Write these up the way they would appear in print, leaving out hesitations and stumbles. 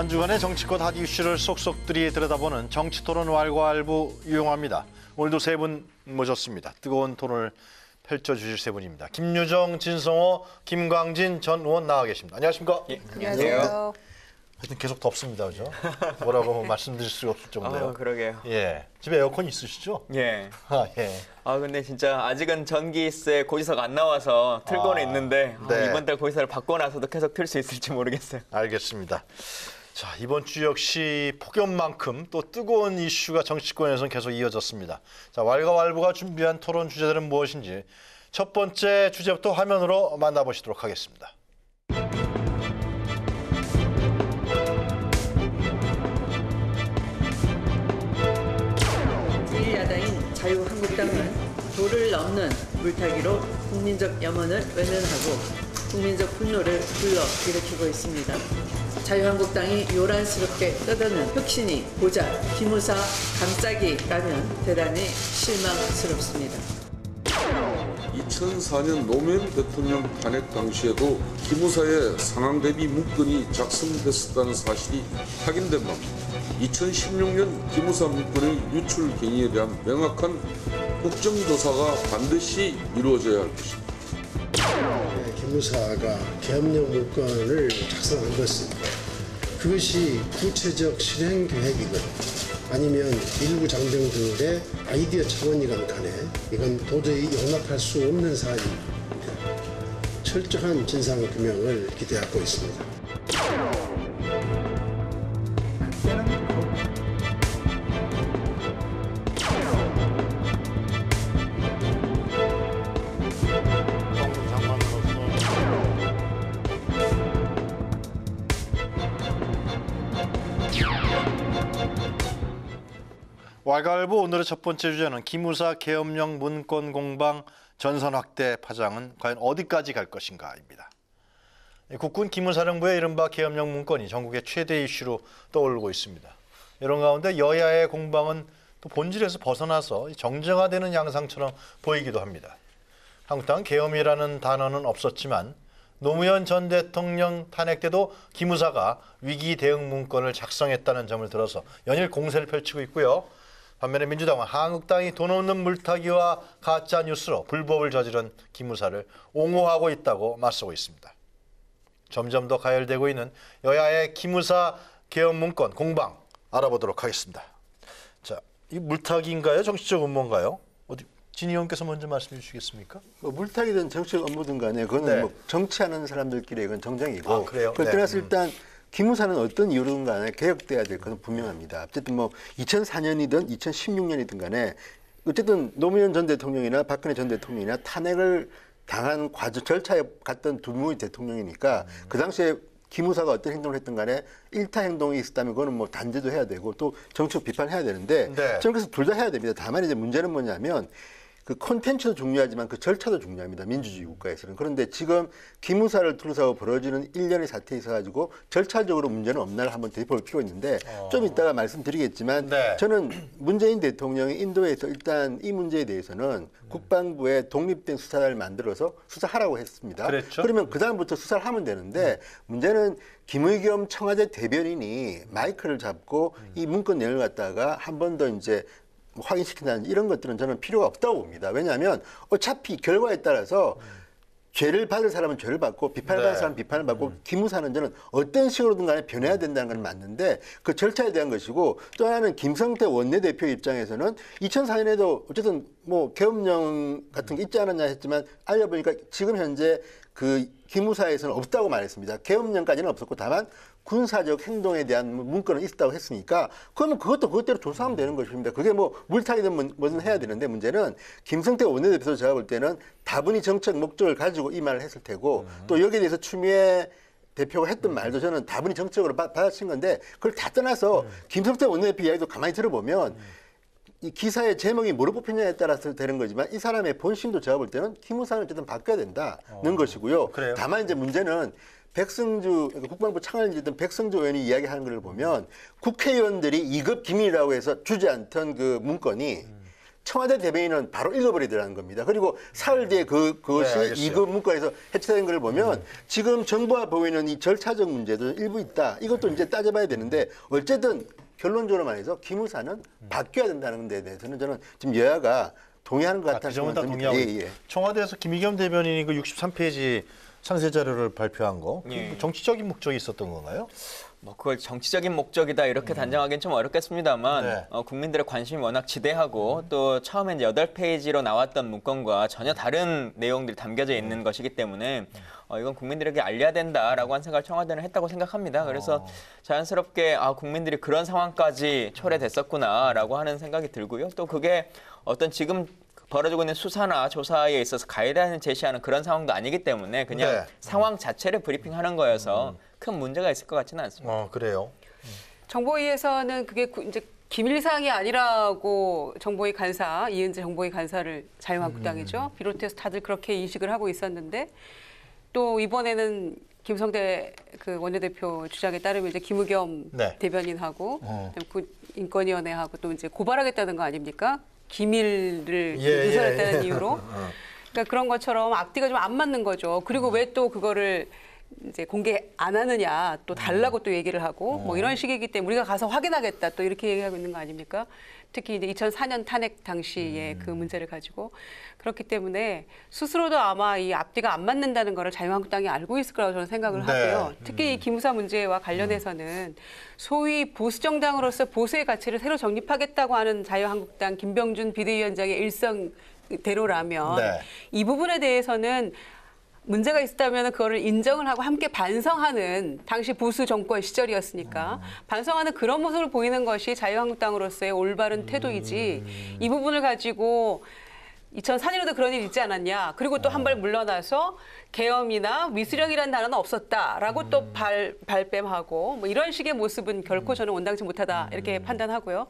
한 주간의 정치권 핫 이슈를 속속들이 들여다보는 정치토론 왈가왈부 유용합니다. 오늘도 세 분 모셨습니다. 뜨거운 토론을 펼쳐주실 세 분입니다. 김유정, 진성호, 김광진 전 의원 나와 계십니다. 안녕하십니까? 예, 안녕하세요. 하여튼 계속 덥습니다, 그죠? 뭐라고 말씀드릴 수가 없을 정도예요. 아, 그러게요. 예, 집에 에어컨 있으시죠? 예. 예. 근데 진짜 아직은 전기세 고지서가 안 나와서 틀고는 있는데 네. 이번 달 고지서를 받고 나서도 계속 틀 수 있을지 모르겠어요. 알겠습니다. 자, 이번 주 역시 폭염만큼 또 뜨거운 이슈가 정치권에서는 계속 이어졌습니다. 자, 왈가왈부가 준비한 토론 주제들은 무엇인지 첫 번째 주제부터 화면으로 만나보시도록 하겠습니다. 제1야당인 자유한국당은 도를 넘는 물타기로 국민적 염원을 외면하고 국민적 분노를 불러일으키고 있습니다. 자유한국당이 요란스럽게 떠드는 혁신이 고작 기무사 감싸기라면 대단히 실망스럽습니다. 2004년 노무현 대통령 탄핵 당시에도 기무사의 상황 대비 문건이 작성됐었다는 사실이 확인된 만큼 2016년 기무사 문건의 유출 경위에 대한 명확한 국정조사가 반드시 이루어져야 할 것입니다. 기무사가 계엄령 문건을 작성한 것은 그것이 구체적 실행 계획이건 아니면 일부 장병들의 아이디어 차원이건 간에 이건 도저히 용납할 수 없는 사안입니다. 철저한 진상규명을 기대하고 있습니다. 왈가왈부 오늘의 첫 번째 주제는 기무사 계엄령 문건 공방 전선 확대 파장은 과연 어디까지 갈 것인가입니다. 국군 기무사령부의 이른바 계엄령 문건이 전국의 최대 이슈로 떠오르고 있습니다. 이런 가운데 여야의 공방은 또 본질에서 벗어나서 정쟁화되는 양상처럼 보이기도 합니다. 한국당은 계엄이라는 단어는 없었지만 노무현 전 대통령 탄핵 때도 기무사가 위기 대응 문건을 작성했다는 점을 들어서 연일 공세를 펼치고 있고요. 반면에 민주당은 한국당이 돈 없는 물타기와 가짜 뉴스로 불법을 저지른 기무사를 옹호하고 있다고 맞서고 있습니다. 점점 더 가열되고 있는 여야의 기무사 계엄 문건 공방 알아보도록 하겠습니다. 자, 이 물타기인가요? 정치적 음모인가요? 진 의원께서 먼저 말씀해 주시겠습니까? 물타기든 정치적 업무든 간에 그거는 네. 뭐 정치하는 사람들끼리 이건 정쟁이고 아, 그래요? 그걸 네. 떠나서 일단 기무사는 어떤 이유든 간에 개혁돼야 될 것은 분명합니다. 어쨌든 뭐 2004년이든 2016년이든 간에 어쨌든 노무현 전 대통령이나 박근혜 전 대통령이나 탄핵을 당한 과정 절차에 갔던 두 분의 대통령이니까 그 당시에 기무사가 어떤 행동을 했든 간에 일타 행동이 있었다면 그거는 뭐 단죄도 해야 되고 또 정치적 비판해야 되는데 네. 저는 그래서 둘 다 해야 됩니다. 다만 이제 문제는 뭐냐면 그 콘텐츠도 중요하지만 그 절차도 중요합니다. 민주주의 국가에서는. 그런데 지금 기무사를 둘러싸고 벌어지는 일련의 사태에 있어가지고 절차적으로 문제는 없나를 한번 되볼 필요가 있는데 좀 이따가 말씀드리겠지만 네. 저는 문재인 대통령이 인도에서 일단 이 문제에 대해서는 국방부에 독립된 수사를 만들어서 수사하라고 했습니다. 그랬죠. 그러면 그다음부터 수사를 하면 되는데 문제는 김의겸 청와대 대변인이 마이크를 잡고 이 문건 내용을 갖다가 한 번 더 이제 확인시킨다는 이런 것들은 저는 필요가 없다고 봅니다. 왜냐하면 어차피 결과에 따라서 죄를 받을 사람은 죄를 받고 비판을 받을 사람은 비판을 받고 기무사는 저는 어떤 식으로든 간에 변해야 된다는 건 맞는데 그 절차에 대한 것이고 또 하나는 김성태 원내대표 입장에서는 2004년에도 어쨌든 뭐 계엄령 같은 게 있지 않았냐 했지만 알려보니까 지금 현재 그 기무사에서는 없다고 말했습니다. 계엄령까지는 없었고 다만 군사적 행동에 대한 문건은 있었다고 했으니까 그러면 그것도 그것대로 조사하면 되는 것입니다. 그게 뭐 물타기든 뭐든 해야 되는데 문제는 김성태 원내대표도 제가 볼 때는 다분히 정책 목적을 가지고 이 말을 했을 테고 또 여기에 대해서 추미애 대표가 했던 말도 저는 다분히 정책으로 받아친 건데 그걸 다 떠나서 김성태 원내대표 이야기도 가만히 들어보면 이 기사의 제목이 뭐로 뽑히냐에 따라서 되는 거지만 이 사람의 본심도 제가 볼 때는 기무사는 어쨌든 바뀌어야 된다는 것이고요. 그래요? 다만 이제 문제는 백성주 국방부 창안을 지던 백성주 의원이 이야기하는 걸 보면 국회의원들이 2급 기밀이라고 해서 주지 않던 그 문건이 청와대 대변인은 바로 읽어버리더라는 겁니다. 그리고 사흘 뒤에 그것이 알겠어요. 2급 문건에서 해체된 걸 보면 지금 정부가 보이는 이 절차적 문제도 일부 있다. 이것도 이제 따져봐야 되는데 어쨌든 결론적으로 말해서 기무사는 바뀌어야 된다는 데 대해서는 저는 지금 여야가 동의하는 것 그 같아서 점은 다 동의하고 예. 청와대에서 김의겸 대변인이 그 63페이지 상세 자료를 발표한 거 예. 정치적인 목적이 있었던 건가요? 뭐 그걸 정치적인 목적이다 이렇게 단정하기는 좀 어렵겠습니다만 네. 국민들의 관심이 워낙 지대하고 또 처음에 이제 8페이지로 나왔던 문건과 전혀 다른 내용들이 담겨져 있는 것이기 때문에 이건 국민들에게 알려야 된다라고 한 생각을 청와대는 했다고 생각합니다. 그래서 자연스럽게 국민들이 그런 상황까지 초래됐었구나라고 하는 생각이 들고요. 또 그게 어떤 지금 벌어지고 있는 수사나 조사에 있어서 가이드라인을 제시하는 그런 상황도 아니기 때문에 그냥 네. 상황 자체를 브리핑하는 거여서 큰 문제가 있을 것 같지는 않습니다. 그래요. 정보위에서는 그게 이제 기밀사항이 아니라고 정보위 간사, 이은재 정보위 간사를 자유한국당이죠. 비롯해서 다들 그렇게 인식을 하고 있었는데 또 이번에는 김성대 그 원내대표 주장에 따르면 이제 김의겸 네. 대변인하고 그 인권위원회하고 또 이제 고발하겠다는 거 아닙니까? 기밀을 예, 누설했다는 예. 이유로. 그러니까 그런 것처럼 앞뒤가 좀 안 맞는 거죠. 그리고 왜 또 그거를 이제 공개 안 하느냐, 또 달라고 또 얘기를 하고 뭐 이런 식이기 때문에 우리가 가서 확인하겠다 또 이렇게 얘기하고 있는 거 아닙니까? 특히 이제 2004년 탄핵 당시에 그 문제를 가지고 그렇기 때문에 스스로도 아마 이 앞뒤가 안 맞는다는 거를 자유한국당이 알고 있을 거라고 저는 생각을 네. 하고요. 특히 이 기무사 문제와 관련해서는 소위 보수 정당으로서 보수의 가치를 새로 정립하겠다고 하는 자유한국당 김병준 비대위원장의 일성대로라면 네. 이 부분에 대해서는 문제가 있었다면 그거를 인정을 하고 함께 반성하는 당시 보수 정권 시절이었으니까 반성하는 그런 모습을 보이는 것이 자유한국당으로서의 올바른 태도이지 이 부분을 가지고 2004년에도 그런 일이 있지 않았냐. 그리고 또 한 발 물러나서 계엄이나 미수령이라는 단어는 없었다라고 또 발뺌하고 뭐 이런 식의 모습은 결코 저는 온당치 못하다 이렇게 판단하고요.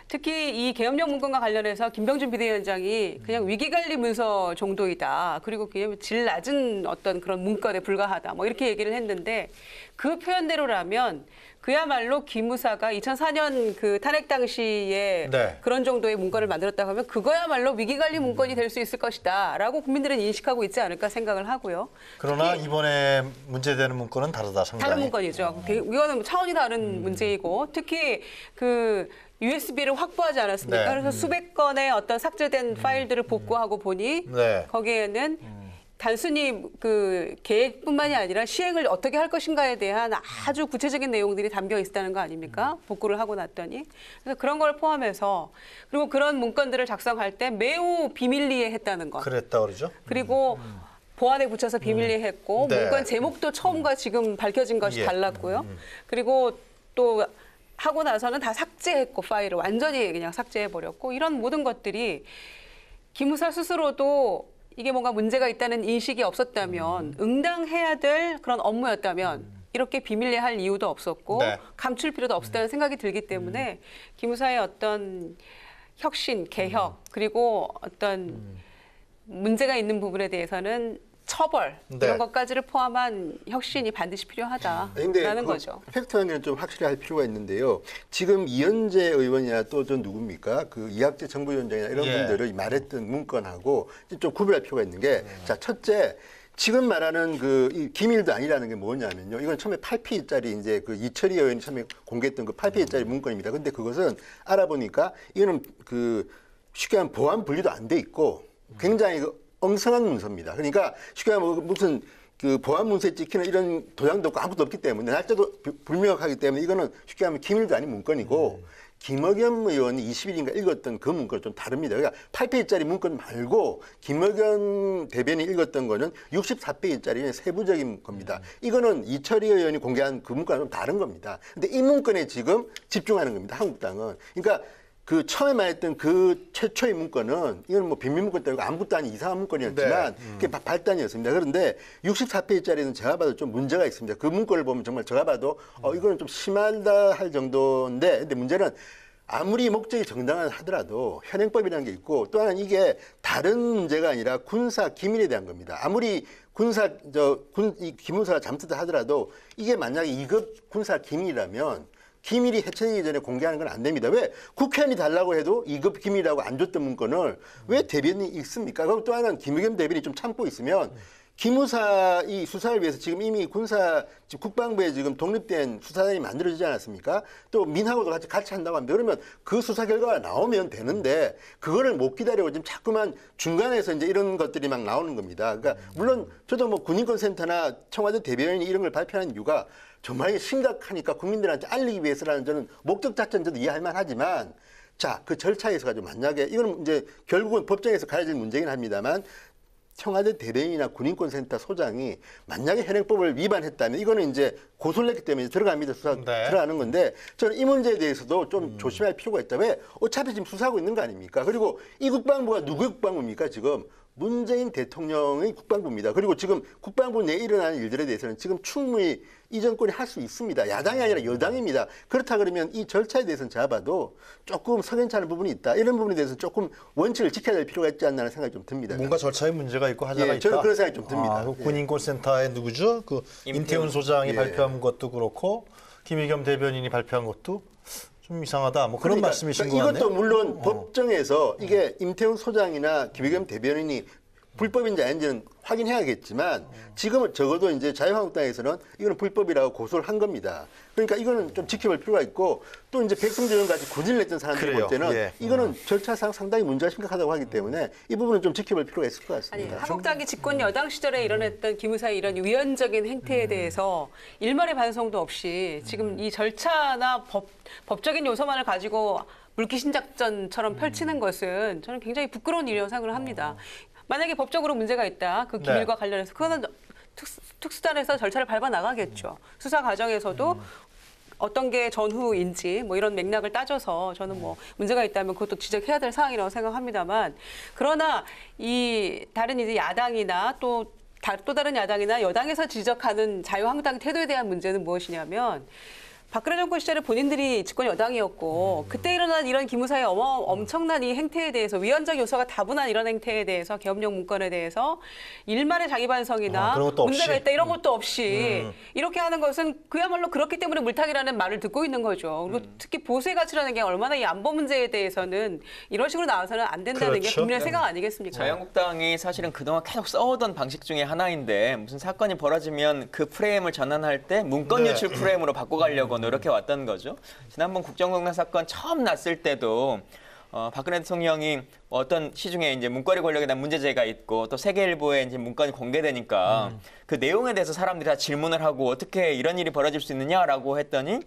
특히 이 계엄령 문건과 관련해서 김병준 비대위원장이 그냥 위기관리 문서 정도이다. 그리고 그냥 질 낮은 어떤 그런 문건에 불과하다. 뭐 이렇게 얘기를 했는데 그 표현대로라면 그야말로 기무사가 2004년 그 탄핵 당시에 네. 그런 정도의 문건을 만들었다고 하면 그거야말로 위기관리 문건이 될 수 있을 것이다. 라고 국민들은 인식하고 있지 않을까 생각을 하고요. 그러나 이번에 문제되는 문건은 다르다 상당히. 다른 문건이죠. 이거는 차원이 다른 문제이고 특히 그 USB를 확보하지 않았습니까? 네. 그래서 수백 건의 어떤 삭제된 파일들을 복구하고 보니 네. 거기에는 단순히 그 계획뿐만이 아니라 시행을 어떻게 할 것인가에 대한 아주 구체적인 내용들이 담겨 있었다는 거 아닙니까? 복구를 하고 났더니. 그래서 그런 걸 포함해서 그리고 그런 문건들을 작성할 때 매우 비밀리에 했다는 것. 그랬다 그러죠. 그리고 보안에 붙여서 비밀리에 했고 네. 문건 제목도 처음과 지금 밝혀진 것이 예. 달랐고요. 그리고 또 하고 나서는 다 삭제했고 파일을 완전히 그냥 삭제해버렸고 이런 모든 것들이 기무사 스스로도 이게 뭔가 문제가 있다는 인식이 없었다면 응당해야 될 그런 업무였다면 이렇게 비밀리에 할 이유도 없었고 네. 감출 필요도 없었다는 생각이 들기 때문에 기무사의 어떤 혁신, 개혁 그리고 어떤 문제가 있는 부분에 대해서는 처벌 네. 이런 것까지를 포함한 혁신이 반드시 필요하다라는 거죠. 팩트 관계는 좀 확실히 할 필요가 있는데요. 지금 이현재 의원이나 또 저 누굽니까? 그 이학재 정부위원장이나 이런 예. 분들이 말했던 문건하고 좀 구별할 필요가 있는 게 자, 첫째 지금 말하는 이 기밀도 아니라는 게 뭐냐면요. 이건 처음에 8페이지짜리 이제 그 이철희 의원이 처음에 공개했던 그 8페이지짜리 문건입니다. 근데 그것은 알아보니까 이거는 그 쉽게 하면 보안 분리도 안 돼 있고 굉장히 엉성한 문서입니다. 그러니까 쉽게 하면 무슨 그 보안 문서에 찍히는 이런 도장도 없고 아무것도 없기 때문에 날짜도 불명확하기 때문에 이거는 쉽게 하면 기밀도 아닌 문건이고 김의겸 의원이 20일인가 읽었던 그 문건은 좀 다릅니다. 그러니까 8페이지짜리 문건 말고 김의겸 대변인이 읽었던 거는 64페이지짜리 세부적인 겁니다. 이거는 이철희 의원이 공개한 그 문건은 좀 다른 겁니다. 근데 이 문건에 지금 집중하는 겁니다. 한국당은. 그러니까 그 처음에 말했던 그 최초의 문건은 이건 뭐 비밀 문건 때문에 아무것도 아닌 이상한 문건이었지만 그게 발단이었습니다. 그런데 64페이지짜리는 제가 봐도 좀 문제가 있습니다. 그 문건을 보면 정말 제가 봐도 이거는 좀 심하다 할 정도인데 근데 문제는 아무리 목적이 정당한 하더라도 현행법이라는 게 있고 또 하나는 이게 다른 문제가 아니라 군사 기밀에 대한 겁니다. 아무리 이 기무사가 잘못했다 하더라도 이게 만약에 2급 군사 기밀이라면 기밀이 해체되기 전에 공개하는 건 안 됩니다. 왜 국회의원이 달라고 해도 2급 기밀이라고 안 줬던 문건을 왜 대변인이 읽습니까? 그럼 또 하나는 김의겸 대변인이 좀 참고 있으면 기무사 이 수사를 위해서 지금 이미 지금 국방부에 지금 독립된 수사단이 만들어지지 않았습니까? 또 민하고도 같이 한다고 합니다. 그러면 그 수사 결과가 나오면 되는데 그거를 못 기다리고 지금 자꾸만 중간에서 이제 이런 것들이 막 나오는 겁니다. 그러니까 물론 저도 뭐 군인권센터나 청와대 대변인이 이런 걸 발표하는 이유가 정말 이게 심각하니까 국민들한테 알리기 위해서라는 저는 목적 자체는 저도 이해할 만하지만 자, 그 절차에서 가지고 만약에 이거는 이제 결국은 법정에서 가야 될 문제긴 합니다만 청와대 대변인이나 군인권센터 소장이 만약에 현행법을 위반했다면 이거는 이제 고소를 했기 때문에 들어갑니다. 수사 들어가는 건데 저는 이 문제에 대해서도 좀 조심할 필요가 있다. 왜? 어차피 지금 수사하고 있는 거 아닙니까? 그리고 이 국방부가 누구의 국방부입니까? 지금 문재인 대통령의 국방부입니다. 그리고 지금 국방부 내에 일어나는 일들에 대해서는 지금 충분히 이 정권이 할 수 있습니다. 야당이 아니라 여당입니다. 그렇다 그러면 이 절차에 대해서는 제가 봐도 조금 석연찮은 부분이 있다. 이런 부분에 대해서 조금 원칙을 지켜야 될 필요가 있지 않나는 생각이 좀 듭니다. 뭔가 절차에 문제가 있고 하자가 있다. 저는 그런 생각이 좀 듭니다. 그 군인권센터의 누구죠? 그 임태훈 소장이 발표한 것도 그렇고 김의겸 대변인이 발표한 것도 좀 이상하다. 뭐 그런 말씀이신 것 같네요. 이것도 물론 법정에서 이게 임태훈 소장이나 김의겸 대변인이 불법인지 아닌지는 확인해야겠지만 지금은 적어도 이제 자유한국당에서는 이거는 불법이라고 고소를 한 겁니다. 그러니까 이거는 좀 지켜볼 필요가 있고 또 이제 백승준 같이 고진을 했던 사람들이 볼 때는 이거는 절차상 상당히 문제가 심각하다고 하기 때문에 이 부분은 좀 지켜볼 필요가 있을 것 같습니다. 아니, 한국당이 집권 여당 시절에 일어났던 기무사의 이런 위헌적인 행태에 대해서 일말의 반성도 없이 지금 이 절차나 법적인 요소만을 가지고 물귀신 작전처럼 펼치는 것은 저는 굉장히 부끄러운 일이라고 생각을 합니다. 만약에 법적으로 문제가 있다. 그 기밀과 관련해서 그거는 특수단에서 절차를 밟아 나가겠죠. 수사 과정에서도 어떤 게 전후인지 뭐 이런 맥락을 따져서 저는 뭐 문제가 있다면 그것도 지적해야 될 사항이라고 생각합니다만 그러나 이 다른 이제 야당이나 또 다른 야당이나 여당에서 지적하는 자유한국당 태도에 대한 문제는 무엇이냐면 박근혜 정권 시절에 본인들이 집권 여당이었고 그때 일어난 이런 기무사의 엄청난 이 행태에 대해서 위헌적 요소가 다분한 이런 행태에 대해서 계엄령 문건에 대해서 일말의 자기 반성이나 문제가 있다 이런 것도 없이 이렇게 하는 것은 그야말로 그렇기 때문에 물타기라는 말을 듣고 있는 거죠. 그리고 특히 보수의 가치라는 게 얼마나 이 안보 문제에 대해서는 이런 식으로 나와서는 안 된다는 게 국민의 생각 아니겠습니까? 자유한국당이 사실은 그동안 계속 써오던 방식 중에 하나인데 무슨 사건이 벌어지면 그 프레임을 전환할 때 문건 유출 프레임으로 바꿔가려고 노력해 왔던 거죠. 지난번 국정농단 사건 처음 났을 때도 박근혜 대통령이 어떤 시중에 이제 문거리 권력에 대한 문제제가 있고 또 세계일보에 이제 문건이 공개되니까 그 내용에 대해서 사람들이 다 질문을 하고 어떻게 이런 일이 벌어질 수 있느냐라고 했더니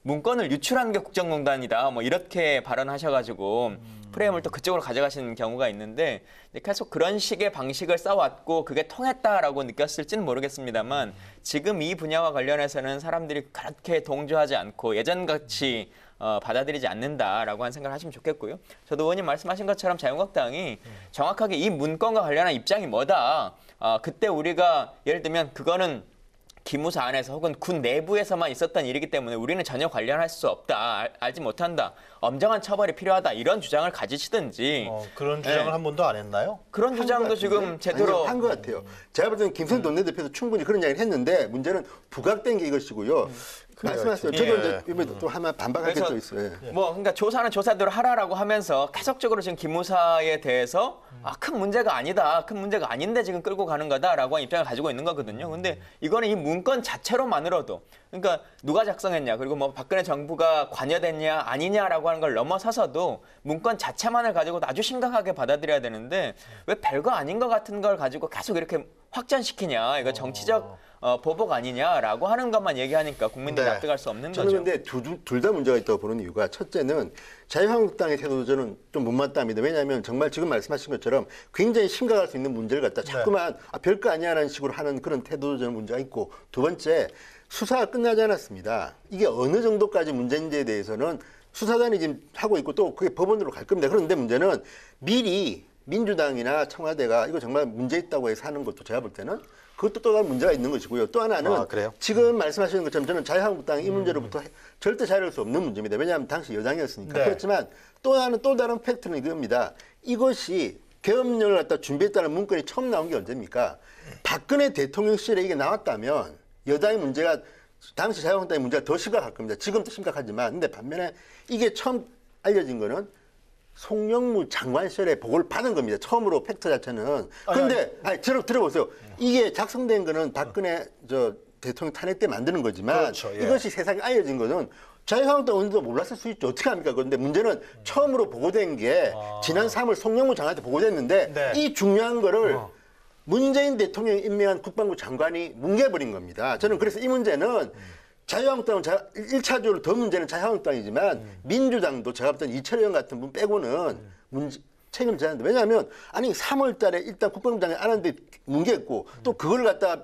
문건을 유출한 게 국정농단이다. 뭐 이렇게 발언하셔가지고 프레임을 또 그쪽으로 가져가시는 경우가 있는데 계속 그런 식의 방식을 써왔고 그게 통했다라고 느꼈을지는 모르겠습니다만 지금 이 분야와 관련해서는 사람들이 그렇게 동조하지 않고 예전같이 받아들이지 않는다라고 하는 생각을 하시면 좋겠고요. 저도 의원님 말씀하신 것처럼 자유한국당이 정확하게 이 문건과 관련한 입장이 뭐다. 그때 우리가 예를 들면 그거는 기무사 안에서 혹은 군 내부에서만 있었던 일이기 때문에 우리는 전혀 관련할 수 없다. 알지 못한다. 엄정한 처벌이 필요하다. 이런 주장을 가지시든지. 그런 주장을 한 번도 안 했나요? 그런 주장도 지금 제대로 한 것 같아요. 제가 볼 때는 김성태 원내대표도 충분히 그런 이야기를 했는데 문제는 부각된 게 이것이고요. 말씀하세요. 저도 이제 이번에 또 하나 반박할 게 또 있어요. 뭐 그러니까 조사는 조사대로 하라라고 하면서 계속적으로 지금 기무사에 대해서 큰 문제가 아니다. 큰 문제가 아닌데 지금 끌고 가는 거다라고 하는 입장을 가지고 있는 거거든요. 근데 이거는 이 문건 자체로만으로도 그러니까 누가 작성했냐 그리고 뭐 박근혜 정부가 관여됐냐 아니냐라고 하는 걸 넘어서서도 문건 자체만을 가지고도 아주 심각하게 받아들여야 되는데 왜 별거 아닌 것 같은 걸 가지고 계속 이렇게 확전시키냐. 이거 정치적 보복 아니냐라고 하는 것만 얘기하니까 국민들이 납득할 수 없는 거죠. 저는 근데 둘 다 문제가 있다고 보는 이유가 첫째는 자유한국당의 태도도 저는 좀 못맞답니다. 왜냐하면 정말 지금 말씀하신 것처럼 굉장히 심각할 수 있는 문제를 갖다 자꾸만 별거 아니야라는 식으로 하는 그런 태도도 저는 문제가 있고 두 번째 수사가 끝나지 않았습니다. 이게 어느 정도까지 문제인지에 대해서는 수사단이 지금 하고 있고 또 그게 법원으로 갈 겁니다. 그런데 문제는 미리 민주당이나 청와대가 이거 정말 문제 있다고 해서 하는 것도 제가 볼 때는 그것도 또 다른 문제가 있는 것이고요. 또 하나는 지금 말씀하시는 것처럼 저는 자유한국당이 이 문제로부터 절대 자유할 수 없는 문제입니다. 왜냐하면 당시 여당이었으니까. 그렇지만 또 다른 팩트는 이겁니다. 이것이 계엄령을 갖다 준비했다는 문건이 처음 나온 게 언제입니까? 박근혜 대통령 시절에 이게 나왔다면 여당의 문제가 당시 자유한국당의 문제가 더 심각할 겁니다. 지금도 심각하지만 근데 반면에 이게 처음 알려진 거는 송영무 장관 시절에 보고를 받은 겁니다. 처음으로 팩트 자체는. 그런데 들어보세요. 이게 작성된 거는 박근혜 대통령 탄핵 때 만드는 거지만 그렇죠, 예. 이것이 세상에 알려진 거는 자유한국당 의원도 몰랐을 수 있죠. 어떻게 합니까? 그런데 문제는 처음으로 보고된 게 지난 3월 송영무 장관한테 보고됐는데 네. 이 중요한 거를 문재인 대통령이 임명한 국방부 장관이 뭉개버린 겁니다. 저는 그래서 이 문제는 자유한국당은 1차적으로 더 문제는 자유한국당이지만 민주당도 제가 볼 때는 이철 의원 같은 분 빼고는 책임을 져야 하는데 왜냐하면 아니 3월 달에 일단 국방부 장관이 안 하는데 뭉개했고 또 그걸 갖다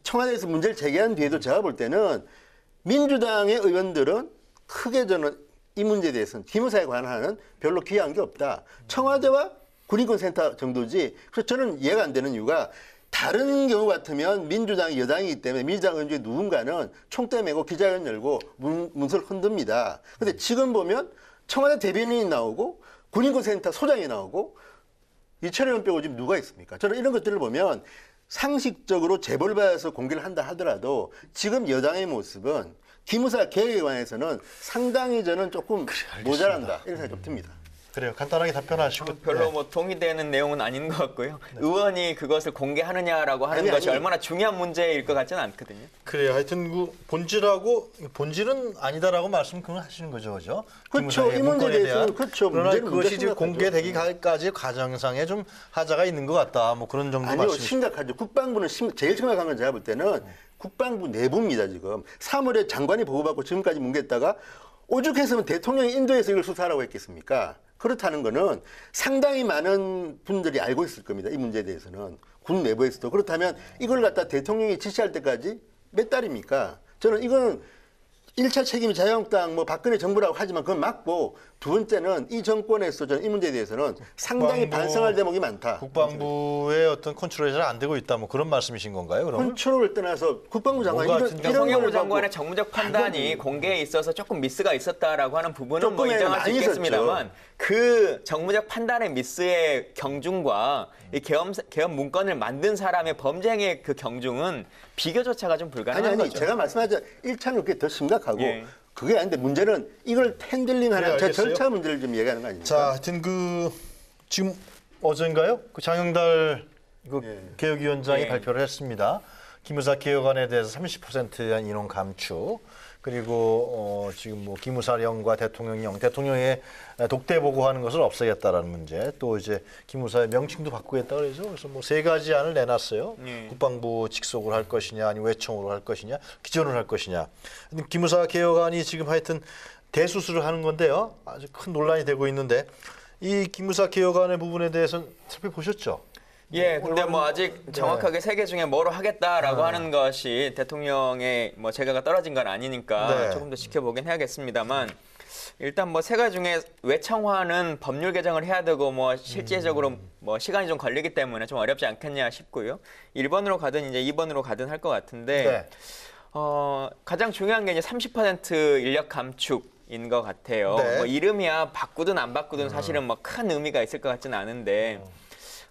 청와대에서 문제를 제기한 뒤에도 제가 볼 때는 민주당의 의원들은 크게 저는 이 문제에 대해서는 기무사에 관한은 별로 귀한 게 없다. 청와대와 군인권센터 정도지. 그래서 저는 이해가 안 되는 이유가 다른 경우 같으면 민주당이 여당이기 때문에 민주당 의원 중에 누군가는 총대 메고 기자회견 열고 문서를 흔듭니다. 근데 지금 보면 청와대 대변인이 나오고 군인권센터 소장이 나오고 이철 의원 빼고 지금 누가 있습니까? 저는 이런 것들을 보면 상식적으로 제보를 받아서 공개를 한다 하더라도 지금 여당의 모습은 기무사 개혁에 관해서는 상당히 저는 조금 모자란다 이런 생각이 좀 듭니다. 그래요. 간단하게 답변하시고. 별로 네. 뭐 동의되는 내용은 아닌 것 같고요. 의원이 그것을 공개하느냐라고 하는 것이 얼마나 중요한 문제일 것 같지는 않거든요. 그래요. 하여튼 그 본질은 아니다라고 말씀 그건 하시는 거죠, 그죠? 그렇죠. 이 문제에 대해서는 그렇죠. 그러나 문제는 그것이 지금 심각하죠. 공개되기까지 과정상에 좀 하자가 있는 것 같다. 뭐 그런 정도 아니요, 말씀이시죠. 심각하죠. 국방부는 제일 심각한 건 제가 볼 때는 국방부 내부입니다, 지금. 3월에 장관이 보고받고 지금까지 뭉갰다가 오죽했으면 대통령이 인도에서 이걸 수사하라고 했겠습니까? 그렇다는 거는 상당히 많은 분들이 알고 있을 겁니다. 이 문제에 대해서는. 군 내부에서도. 그렇다면 이걸 갖다 대통령이 지시할 때까지 몇 달입니까? 저는 이거는 1차 책임이 자유한국당 박근혜 정부라고 하지만 그건 맞고 두 번째는 이 정권에서 저는 이 문제에 대해서는 상당히 반성할 대목이 많다. 국방부의 어떤 컨트롤이 잘 안 되고 있다. 뭐 그런 말씀이신 건가요? 그러면? 컨트롤을 떠나서 국방부 장관이 뭔가 이런 송영무 거를 장관의 받고 정무적 판단이 공개에 있어서 조금 미스가 있었다라고 하는 부분은 뭐 조금은 인정할 수 많이 있겠습니다만 그 정무적 판단의 미스의 경중과 이 계엄 문건을 만든 사람의 범죄 행위의 그 경중은 비교조차가 좀 불가능한 아니 거죠. 제가 말씀하자 1차는 그게 더 심각하고 예. 그게 아닌데 문제는 이걸 핸들링하는 그래, 알겠어요. 절차 문제를 좀 얘기하는 거 아닙니까? 자, 하여튼 지금 어젠가요? 그 장영달 개혁위원장이 예. 발표를 했습니다. 기무사 개혁안에 대해서 30%의 인원 감축, 그리고 지금 뭐 기무사령과 대통령의 독대 보고하는 것을 없애겠다라는 문제, 또 이제 기무사의 명칭도 바꾸겠다 그래서 그래서 뭐 3가지 안을 내놨어요. 국방부 직속으로 할 것이냐, 아니면 외청으로 할 것이냐, 기존으로 할 것이냐. 기무사 개혁안이 지금 하여튼 대수술을 하는 건데요. 아주 큰 논란이 되고 있는데 이 기무사 개혁안의 부분에 대해서는 살펴보셨죠? 예, 근데 뭐 아직 정확하게 3개 중에 뭐로 하겠다라고 하는 것이 대통령의 뭐 재가가 떨어진 건 아니니까 네. 조금 더 지켜보긴 해야겠습니다만 일단 뭐 3가지 중에 외청화는 법률 개정을 해야 되고 뭐 실제적으로 뭐 시간이 좀 걸리기 때문에 좀 어렵지 않겠냐 싶고요. 1번으로 가든 이제 2번으로 가든 할 것 같은데 네. 가장 중요한 게 이제 30% 인력 감축인 것 같아요. 네. 뭐 이름이야 바꾸든 안 바꾸든 사실은 뭐 큰 의미가 있을 것 같지는 않은데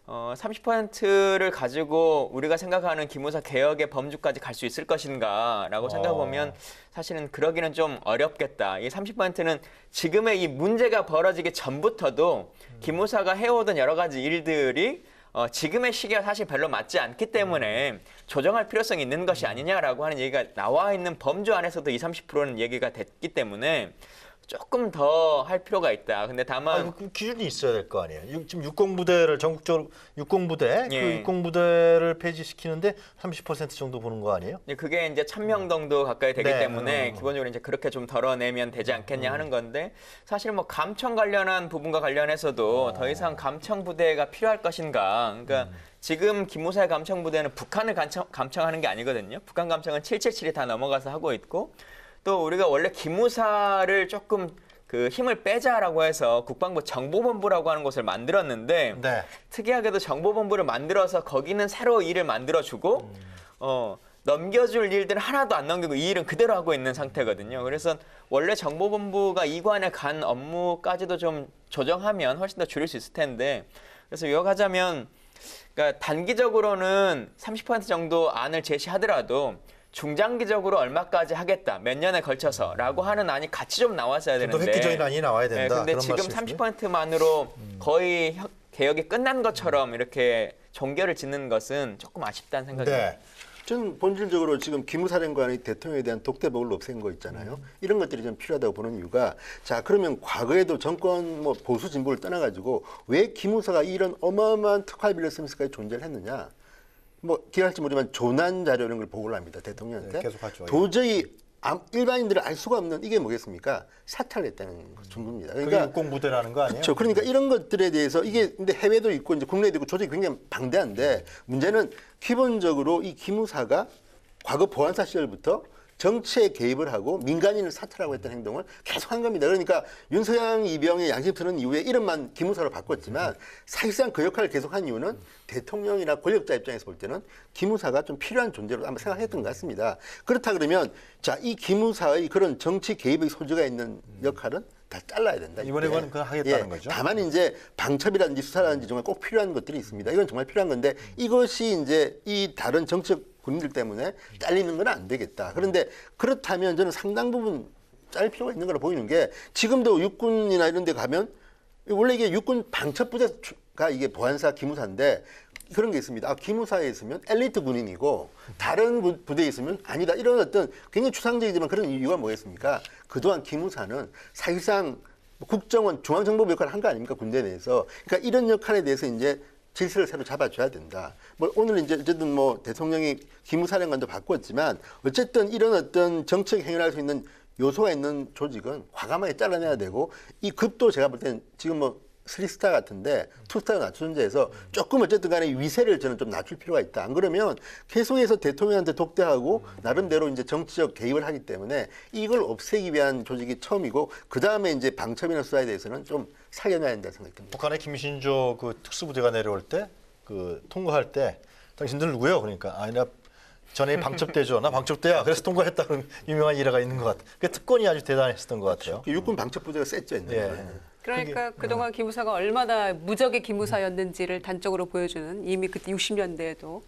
30%를 가지고 우리가 생각하는 기무사 개혁의 범주까지 갈 수 있을 것인가라고 생각해 보면 사실은 그러기는 좀 어렵겠다. 이 30%는 지금의 이 문제가 벌어지기 전부터도 기무사가 해오던 여러 가지 일들이 지금의 시기가 사실 별로 맞지 않기 때문에 조정할 필요성이 있는 것이 아니냐라고 하는 얘기가 나와 있는 범주 안에서도 이 30%는 얘기가 됐기 때문에 조금 더 할 필요가 있다. 근데 다만 그 기준이 있어야 될 거 아니에요. 지금 육공부대를 전국적으로 육공부대 그 예. 육공부대를 폐지시키는데 30% 정도 보는 거 아니에요? 그게 이제 1000명 정도 가까이 되기 네. 때문에 기본적으로 이제 그렇게 좀 덜어내면 되지 않겠냐 하는 건데 사실 뭐 감청 관련한 부분과 관련해서도 더 이상 감청 부대가 필요할 것인가. 그러니까 지금 기무사의 감청 부대는 북한을 감청하는 게 아니거든요. 북한 감청은 777이 다 넘어가서 하고 있고 또 우리가 원래 기무사를 조금 그 힘을 빼자라고 해서 국방부 정보본부라고 하는 곳을 만들었는데 네. 특이하게도 정보본부를 만들어서 거기는 새로 일을 만들어주고 넘겨줄 일들은 하나도 안 넘기고 이 일은 그대로 하고 있는 상태거든요. 그래서 원래 정보본부가 이관에 간 업무까지도 좀 조정하면 훨씬 더 줄일 수 있을 텐데 그래서 요약하자면 그러니까 단기적으로는 30% 정도 안을 제시하더라도 중장기적으로 얼마까지 하겠다, 몇 년에 걸쳐서라고 하는 안이 같이 좀 나왔어야 좀 더 되는데. 획기적인 안이 나와야 된다. 근데 그런 지금 말씀이시고요. 30%만으로 거의 개혁이 끝난 것처럼 이렇게 종결을 짓는 것은 조금 아쉽다는 생각이 듭니다. 네. 저는 본질적으로 지금 기무사령관이 대통령에 대한 독대법을 없앤 거 있잖아요. 이런 것들이 좀 필요하다고 보는 이유가, 자 그러면 과거에도 정권 뭐 보수 진보를 떠나가지고 왜 기무사가 이런 어마어마한 특활비를 쓰면서까지 존재를 했느냐. 뭐 기억할지 모르지만 조난 자료 이런 걸 보고를 합니다. 대통령한테. 네, 계속하죠. 도저히 일반인들은 알 수가 없는 이게 뭐겠습니까? 사퇴를 했다는 정도입니다. 그게 육공부대라는 거 아니에요? 그렇죠. 그러니까 이런 것들에 대해서 이게 근데 해외도 있고 이제 국내에도 있고 조직이 굉장히 방대한데 문제는 기본적으로 이 기무사가 과거 보안사 시절부터 정치에 개입을 하고 민간인을 사퇴하고 했던 행동을 계속한 겁니다. 그러니까 윤서양, 이병의 양심스러운 이후에 이름만 기무사로 바꿨지만 사실상 그 역할을 계속한 이유는 대통령이나 권력자 입장에서 볼 때는 기무사가 좀 필요한 존재로 아마 생각했던 것 같습니다. 그렇다 그러면 자, 이 기무사의 그런 정치 개입의 소지가 있는 역할은 다 잘라야 된다. 이번에 그건 그거 하겠다는 거죠? 다만 이제 방첩이라든지 수사라든지 정말 꼭 필요한 것들이 있습니다. 이건 정말 필요한 건데 이것이 이제 이 다른 정치적 군인들 때문에 잘리는 건 안 되겠다. 그런데 그렇다면 저는 상당 부분 자를 필요가 있는 거라 보이는 게 지금도 육군이나 이런 데 가면 원래 이게 육군 방첩부대가 이게 보안사 기무사인데 그런 게 있습니다. 아, 기무사에 있으면 엘리트 군인이고 다른 부대에 있으면 아니다. 이런 어떤 굉장히 추상적이지만 그런 이유가 뭐겠습니까? 그동안 기무사는 사실상 국정원 중앙정보부 역할을 한 거 아닙니까? 군대 내에서. 그러니까 이런 역할에 대해서 이제 질서를 새로 잡아줘야 된다. 뭐 오늘 이제 어쨌든 뭐 대통령이 기무사령관도 바꿨지만 어쨌든 이런 어떤 정책 행위를 할 수 있는 요소가 있는 조직은 과감하게 잘라내야 되고 이 급도 제가 볼 때는 지금 뭐 3스타 같은데 2스타가 낮춘 데에서 조금 어쨌든 간에 위세를 저는 좀 낮출 필요가 있다. 안 그러면 계속해서 대통령한테 독대하고 나름대로 이제 정치적 개입을 하기 때문에 이걸 없애기 위한 조직이 처음이고 그 다음에 이제 방첩이나 수사에 대해서는 좀 살려놔야 된다는 생각이 듭니다. 북한의 김신조 그 특수부대가 내려올 때 그 통과할 때 당신들 누구예요? 그러니까 아니라 전에 방첩대죠. 나 방첩대야. 그래서 통과했다. 그런 유명한 일화가 있는 것 같아요. 그 특권이 아주 대단했었던 것 같아요. 육군 방첩부대가 셌죠. 예. 그러니까 그동안 기무사가 얼마나 무적의 기무사였는지를 단적으로 보여주는 이미 그때 60년대에도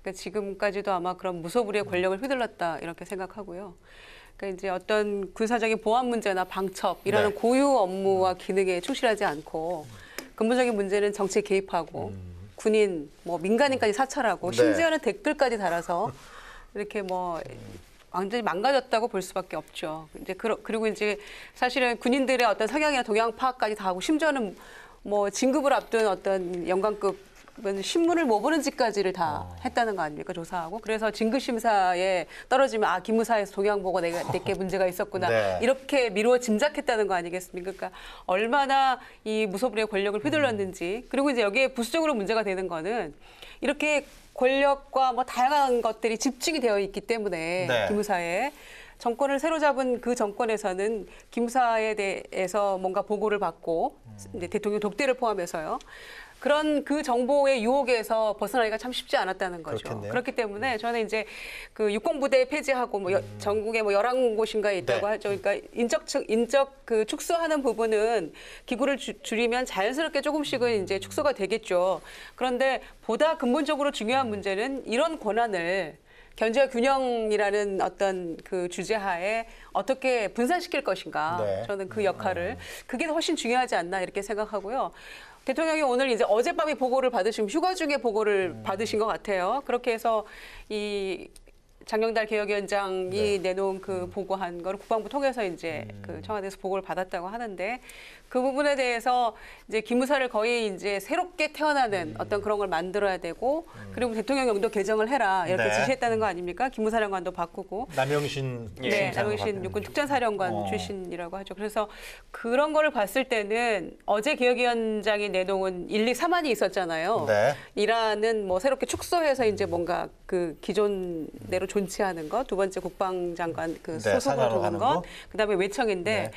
그러니까 지금까지도 아마 그런 무소불위의 권력을 휘둘렀다 이렇게 생각하고요. 그러니까 이제 어떤 군사적인 보안 문제나 방첩이라는 네. 고유 업무와 기능에 충실하지 않고 근본적인 문제는 정치에 개입하고 군인, 뭐 민간인까지 사찰하고 네. 심지어는 댓글까지 달아서 이렇게 뭐 완전히 망가졌다고 볼 수밖에 없죠. 이제 그리고 이제 사실은 군인들의 어떤 성향이나 동향 파악까지 다 하고 심지어는 뭐 진급을 앞둔 어떤 영관급 신문을 못 보는 짓까지를 다 했다는 거 아닙니까? 조사하고. 그래서 진급 심사에 떨어지면 아 기무사에서 동향 보고 내게 문제가 있었구나. 네. 이렇게 미루어 짐작했다는 거 아니겠습니까? 그러니까 얼마나 이 무소불위의 권력을 휘둘렀는지. 그리고 이제 여기에 부수적으로 문제가 되는 거는 이렇게 권력과 뭐 다양한 것들이 집중이 되어 있기 때문에 네. 기무사에 정권을 새로 잡은 그 정권에서는 기무사에 대해서 뭔가 보고를 받고 이제 대통령 독대를 포함해서요. 그런 그 정보의 유혹에서 벗어나기가 참 쉽지 않았다는 거죠. 그렇겠네요. 그렇기 때문에 저는 이제 그 육공부대 폐지하고 뭐 전국에 뭐 11곳인가에 있다고 네. 하죠. 그러니까 인적 그 축소하는 부분은 기구를 줄이면 자연스럽게 조금씩은 이제 축소가 되겠죠. 그런데 보다 근본적으로 중요한 문제는 이런 권한을 견제와 균형이라는 어떤 그 주제하에 어떻게 분산시킬 것인가. 네. 저는 그 역할을 그게 훨씬 중요하지 않나 이렇게 생각하고요. 대통령이 오늘 이제 어젯밤에 보고를 받으신 휴가 중에 보고를 받으신 것 같아요. 그렇게 해서 이 장경달 개혁위원장이 내놓은 그 보고한 거를 국방부 통해서 이제 그 청와대에서 보고를 받았다고 하는데 그 부분에 대해서 이제 기무사를 거의 이제 새롭게 태어나는 어떤 그런 걸 만들어야 되고 그리고 대통령령도 개정을 해라 이렇게 네. 지시했다는 거 아닙니까? 기무사령관도 바꾸고. 남영신 네, 남영신 육군 특전사령관 출신이라고 하죠. 그래서 그런 거를 봤을 때는 어제 개혁위원장이 내놓은 1, 2, 3안이 있었잖아요. 네. 1안은 뭐 새롭게 축소해서 이제 뭔가 그 기존대로 존치하는 것, 두 번째 국방장관 그 네, 소속으로 산하로 두는 가는 것, 거. 그다음에 외청인데 네.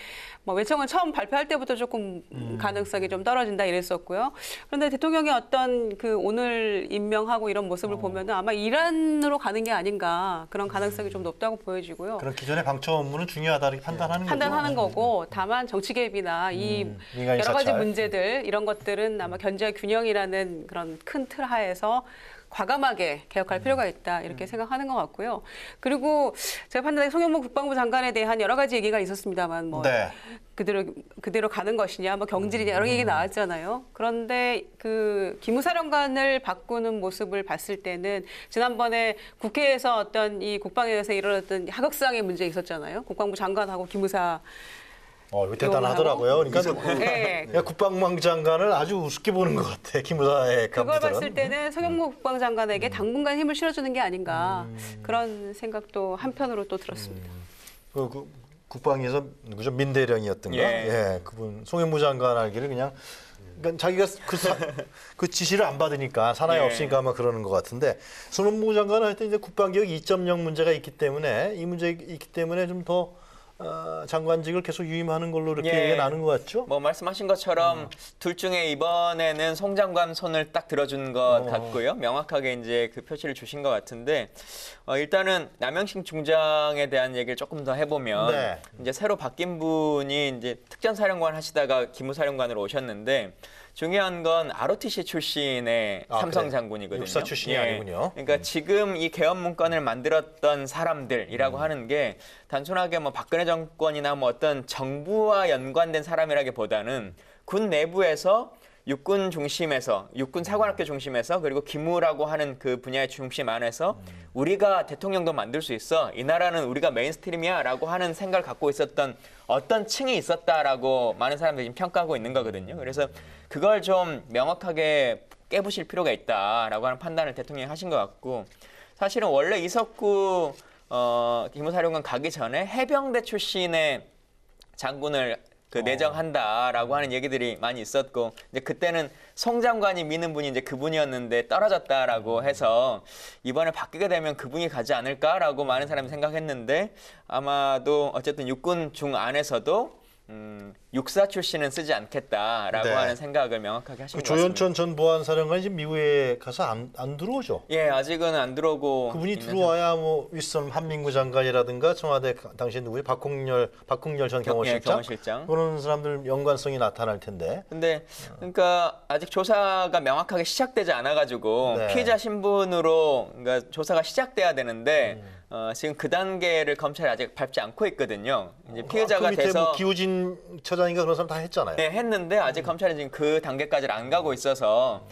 뭐 외청은 처음 발표할 때부터 조금 가능성이 좀 떨어진다 이랬었고요. 그런데 대통령이 어떤 그 오늘 임명하고 이런 모습을 보면은 아마 1안으로 가는 게 아닌가 그런 가능성이 좀 높다고 보여지고요. 그런 기존의 방첩 업무는 중요하다 이렇게 판단하는 거고 다만 정치 개입이나 이 민간인 여러 가지 사찰. 문제들 이런 것들은 아마 견제와 균형이라는 그런 큰 틀 하에서 과감하게 개혁할 필요가 있다 이렇게 생각하는 것 같고요. 그리고 제가 판단에 송영무 국방부 장관에 대한 여러 가지 얘기가 있었습니다만 뭐 네. 그대로 가는 것이냐, 뭐 경질이냐 여러 얘기 나왔잖아요. 그런데 그 기무사령관을 바꾸는 모습을 봤을 때는 지난번에 국회에서 어떤 이 국방에 대해서 일어났던 하극상의 문제 있었잖아요. 국방부 장관하고 기무사 이거 대단하더라고요. 그러니까 네. 그냥 국방부 장관을 아주 우습게 보는 것 같아. 기무사의 그걸 간부들은. 봤을 때는 송영무 국방장관에게 당분간 힘을 실어주는 게 아닌가 그런 생각도 한편으로 또 들었습니다. 그 국방에서 누구죠? 민대령이었던가? 예. 그분 송영무 장관 알기를 그냥 그러니까 자기가 그 지시를 안 받으니까 사나이 예. 없으니까 아마 그러는 것 같은데 송영무 장관은 하여튼 이제 국방개혁 2.0 문제가 있기 때문에 이 문제 있기 때문에 좀 더 장관직을 계속 유임하는 걸로 이렇게 예. 얘기가 나는 것 같죠? 뭐 말씀하신 것처럼 둘 중에 이번에는 송 장관 손을 딱 들어준 것 같고요. 명확하게 이제 그 표시를 주신 것 같은데 일단은 남영식 중장에 대한 얘기를 조금 더 해보면 네. 이제 새로 바뀐 분이 이제 특전사령관 하시다가 기무사령관으로 오셨는데 중요한 건 ROTC 출신의 삼성 그래. 장군이거든요. 육사 출신이 아니군요. 그러니까 지금 이 개헌 문건을 만들었던 사람들이라고 하는 게 단순하게 뭐 박근혜 정권이나 뭐 어떤 정부와 연관된 사람이라기보다는 군 내부에서 육군 중심에서 육군 사관학교 중심에서 그리고 기무라고 하는 그 분야의 중심 안에서 우리가 대통령도 만들 수 있어. 이 나라는 우리가 메인스트림이야라고 하는 생각을 갖고 있었던 어떤 층이 있었다라고 많은 사람들이 지금 평가하고 있는 거거든요. 그래서 그걸 좀 명확하게 깨부실 필요가 있다라고 하는 판단을 대통령이 하신 것 같고 사실은 원래 이석구 기무사령관 가기 전에 해병대 출신의 장군을 내정한다라고 하는 얘기들이 많이 있었고 이제 그때는 송 장관이 미는 분이 이제 그분이었는데 떨어졌다라고 해서 이번에 바뀌게 되면 그분이 가지 않을까라고 많은 사람이 생각했는데 아마도 어쨌든 육군 중 안에서도 육사 출신은 쓰지 않겠다라고 네. 하는 생각을 명확하게 하신 것 같습니다. 조현천 전 보안사령관이 지금 미국에 가서 안 들어오죠. 예, 아직은 안 들어오고 그분이 있는 들어와야 뭐 윗선 한민구 장관이라든가 청와대 당시 누구지 박홍렬 전 경호실장 그런 사람들 연관성이 나타날 텐데. 근데 그러니까 아직 조사가 명확하게 시작되지 않아가지고 네. 피해자 신분으로 그러니까 조사가 시작돼야 되는데 지금 그 단계를 검찰이 아직 밟지 않고 있거든요. 이제 피해자가 그 밑에 돼서 뭐 기우진 처장인가 그런 사람 다 했잖아요. 네, 했는데 아직 검찰이 지금 그 단계까지는 안 가고 있어서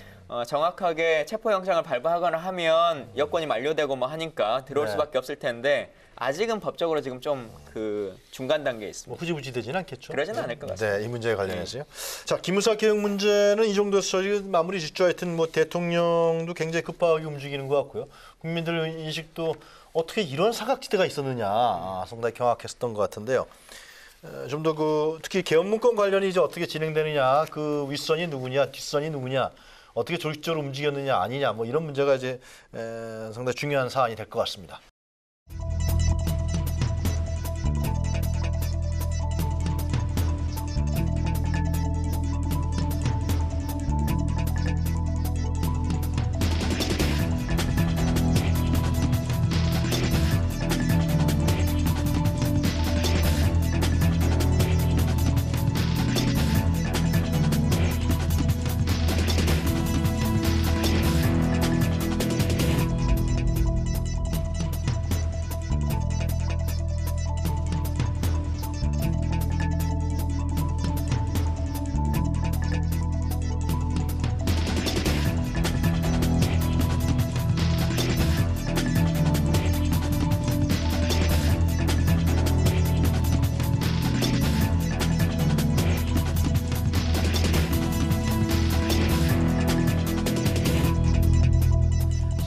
정확하게 체포영장을 발부하거나 하면 여권이 만료되고 뭐 하니까 들어올 네. 수밖에 없을 텐데 아직은 법적으로 지금 좀 그 중간 단계에 있습니다. 뭐 흐지부지 되지는 않겠죠. 그러지는 않을 것 같습니다. 네, 이 문제에 관련해서요. 자, 기무사 개혁 문제는 이 정도에서 저희 마무리 짓죠. 하여튼 뭐 대통령도 굉장히 급하게 움직이는 것 같고요. 국민들 인식도 어떻게 이런 사각지대가 있었느냐 상당히 경악했었던 것 같은데요. 좀 더 특히 개헌 문건 관련이 이제 어떻게 진행되느냐, 그 윗선이 누구냐, 뒷선이 누구냐, 어떻게 조직적으로 움직였느냐 아니냐, 뭐 이런 문제가 이제 상당히 중요한 사안이 될 것 같습니다.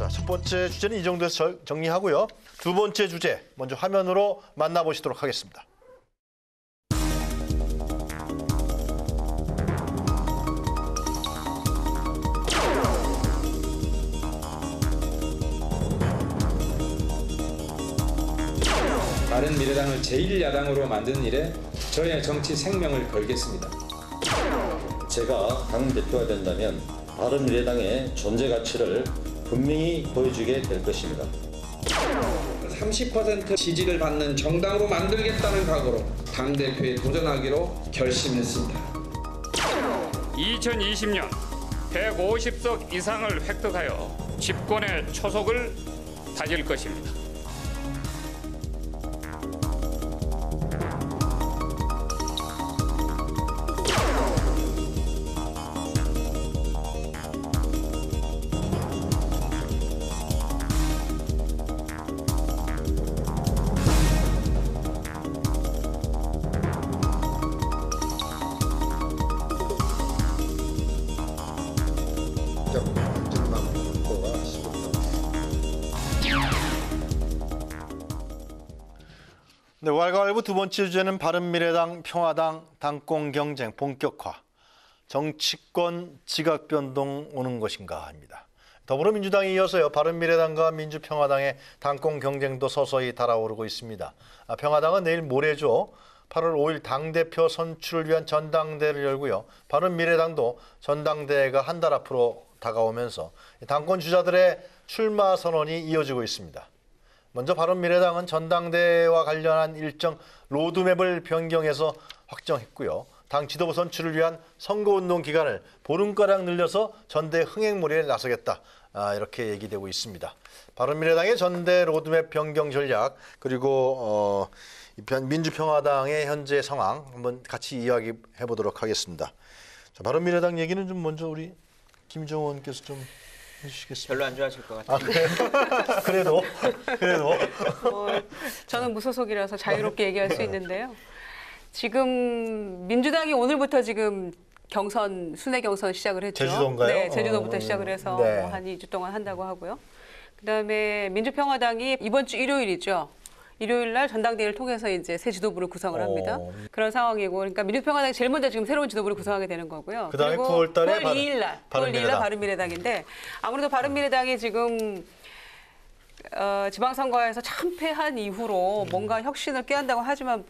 첫 번째 주제는 이 정도에서 정리하고요. 두 번째 주제 먼저 화면으로 만나보시도록 하겠습니다. 바른미래당을 제1야당으로 만드는 일에 저의 정치 생명을 걸겠습니다. 제가 당대표가 된다면 바른미래당의 존재 가치를 분명히 보여주게 될 것입니다. 30% 지지를 받는 정당으로 만들겠다는 각오로 당대표에 도전하기로 결심했습니다. 2020년 150석 이상을 획득하여 집권의 초석을 다질 것입니다. 네, 왈가왈부 두 번째 주제는 바른미래당, 평화당 당권 경쟁 본격화, 정치권 지각 변동 오는 것인가입니다. 더불어민주당에 이어서요, 바른미래당과 민주평화당의 당권 경쟁도 서서히 달아오르고 있습니다. 평화당은 내일 모레죠. 8월 5일 당대표 선출을 위한 전당대회를 열고요. 바른미래당도 전당대회가 한 달 앞으로 다가오면서 당권 주자들의 출마 선언이 이어지고 있습니다. 먼저 바른미래당은 전당대회와 관련한 일정 로드맵을 변경해서 확정했고요. 당 지도부 선출을 위한 선거운동 기간을 보름가량 늘려서 전대 흥행몰이에 나서겠다. 이렇게 얘기되고 있습니다. 바른미래당의 전대 로드맵 변경 전략, 그리고 민주평화당의 현재 상황 한번 같이 이야기해 보도록 하겠습니다. 자, 바른미래당 얘기는 좀 먼저 우리 김정호 의원께서 좀 해주시겠습니다. 별로 안 좋아하실 것 같아요. 그래도 저는 무소속이라서 자유롭게 얘기할 수 있는데요. 지금 민주당이 오늘부터 지금 순회 경선 시작을 했죠. 제주도인가요? 네, 제주도부터 시작을 해서 네. 한 2주 동안 한다고 하고요. 그다음에 민주평화당이 이번 주 일요일이죠. 일요일 날 전당대회를 통해서 이제 새 지도부를 구성을 합니다. 그런 상황이고, 그러니까 민주평화당이 제일 먼저 지금 새로운 지도부를 구성하게 되는 거고요. 그다음에 그리고 9월 달에 9월 2일 날 바른미래당. 바른미래당인데, 아무래도 바른미래당이 지금 지방선거에서 참패한 이후로 뭔가 혁신을 꾀한다고 하지만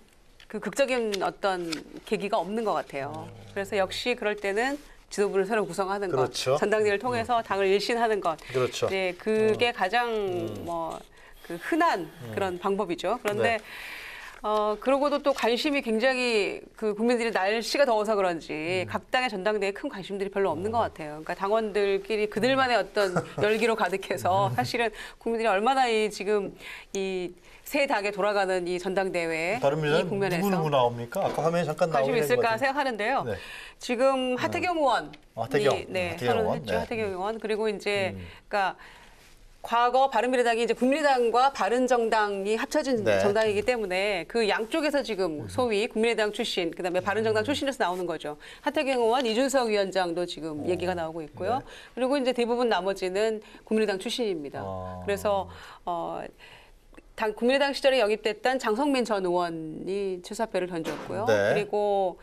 그 극적인 어떤 계기가 없는 것 같아요. 그래서 역시 그럴 때는 지도부를 새로 구성하는 그렇죠. 것, 전당대회를 통해서 당을 일신하는 것, 그렇죠. 네, 그게 가장 그 흔한 그런 방법이죠. 그런데 네. 그러고도 또 관심이 굉장히 그 국민들이 날씨가 더워서 그런지 각 당의 전당대회에 큰 관심들이 별로 없는 것 같아요. 그러니까 당원들끼리 그들만의 어떤 열기로 가득해서 사실은 국민들이 얼마나 지금 이 새 당에 돌아가는 이 전당대회 이 바른미래당 국면에서 누구 나옵니까? 아까 화면에 잠깐 관심이 나오긴 있을까 했는데. 생각하는데요. 네. 지금 하태경 의원이 하태경 선언을 의원. 했죠. 네. 하태경 의원. 그리고 이제 그러니까 과거 바른미래당이 이제 국민의당과 바른정당이 합쳐진 네. 정당이기 때문에 그 양쪽에서 지금 소위 국민의당 출신, 그다음에 바른정당 출신에서 나오는 거죠. 하태경 의원, 이준석 위원장도 지금 얘기가 나오고 있고요. 네. 그리고 이제 대부분 나머지는 국민의당 출신입니다. 그래서 국민의당 시절에 영입됐던 장성민 전 의원이 출사표를 던졌고요. 네. 그리고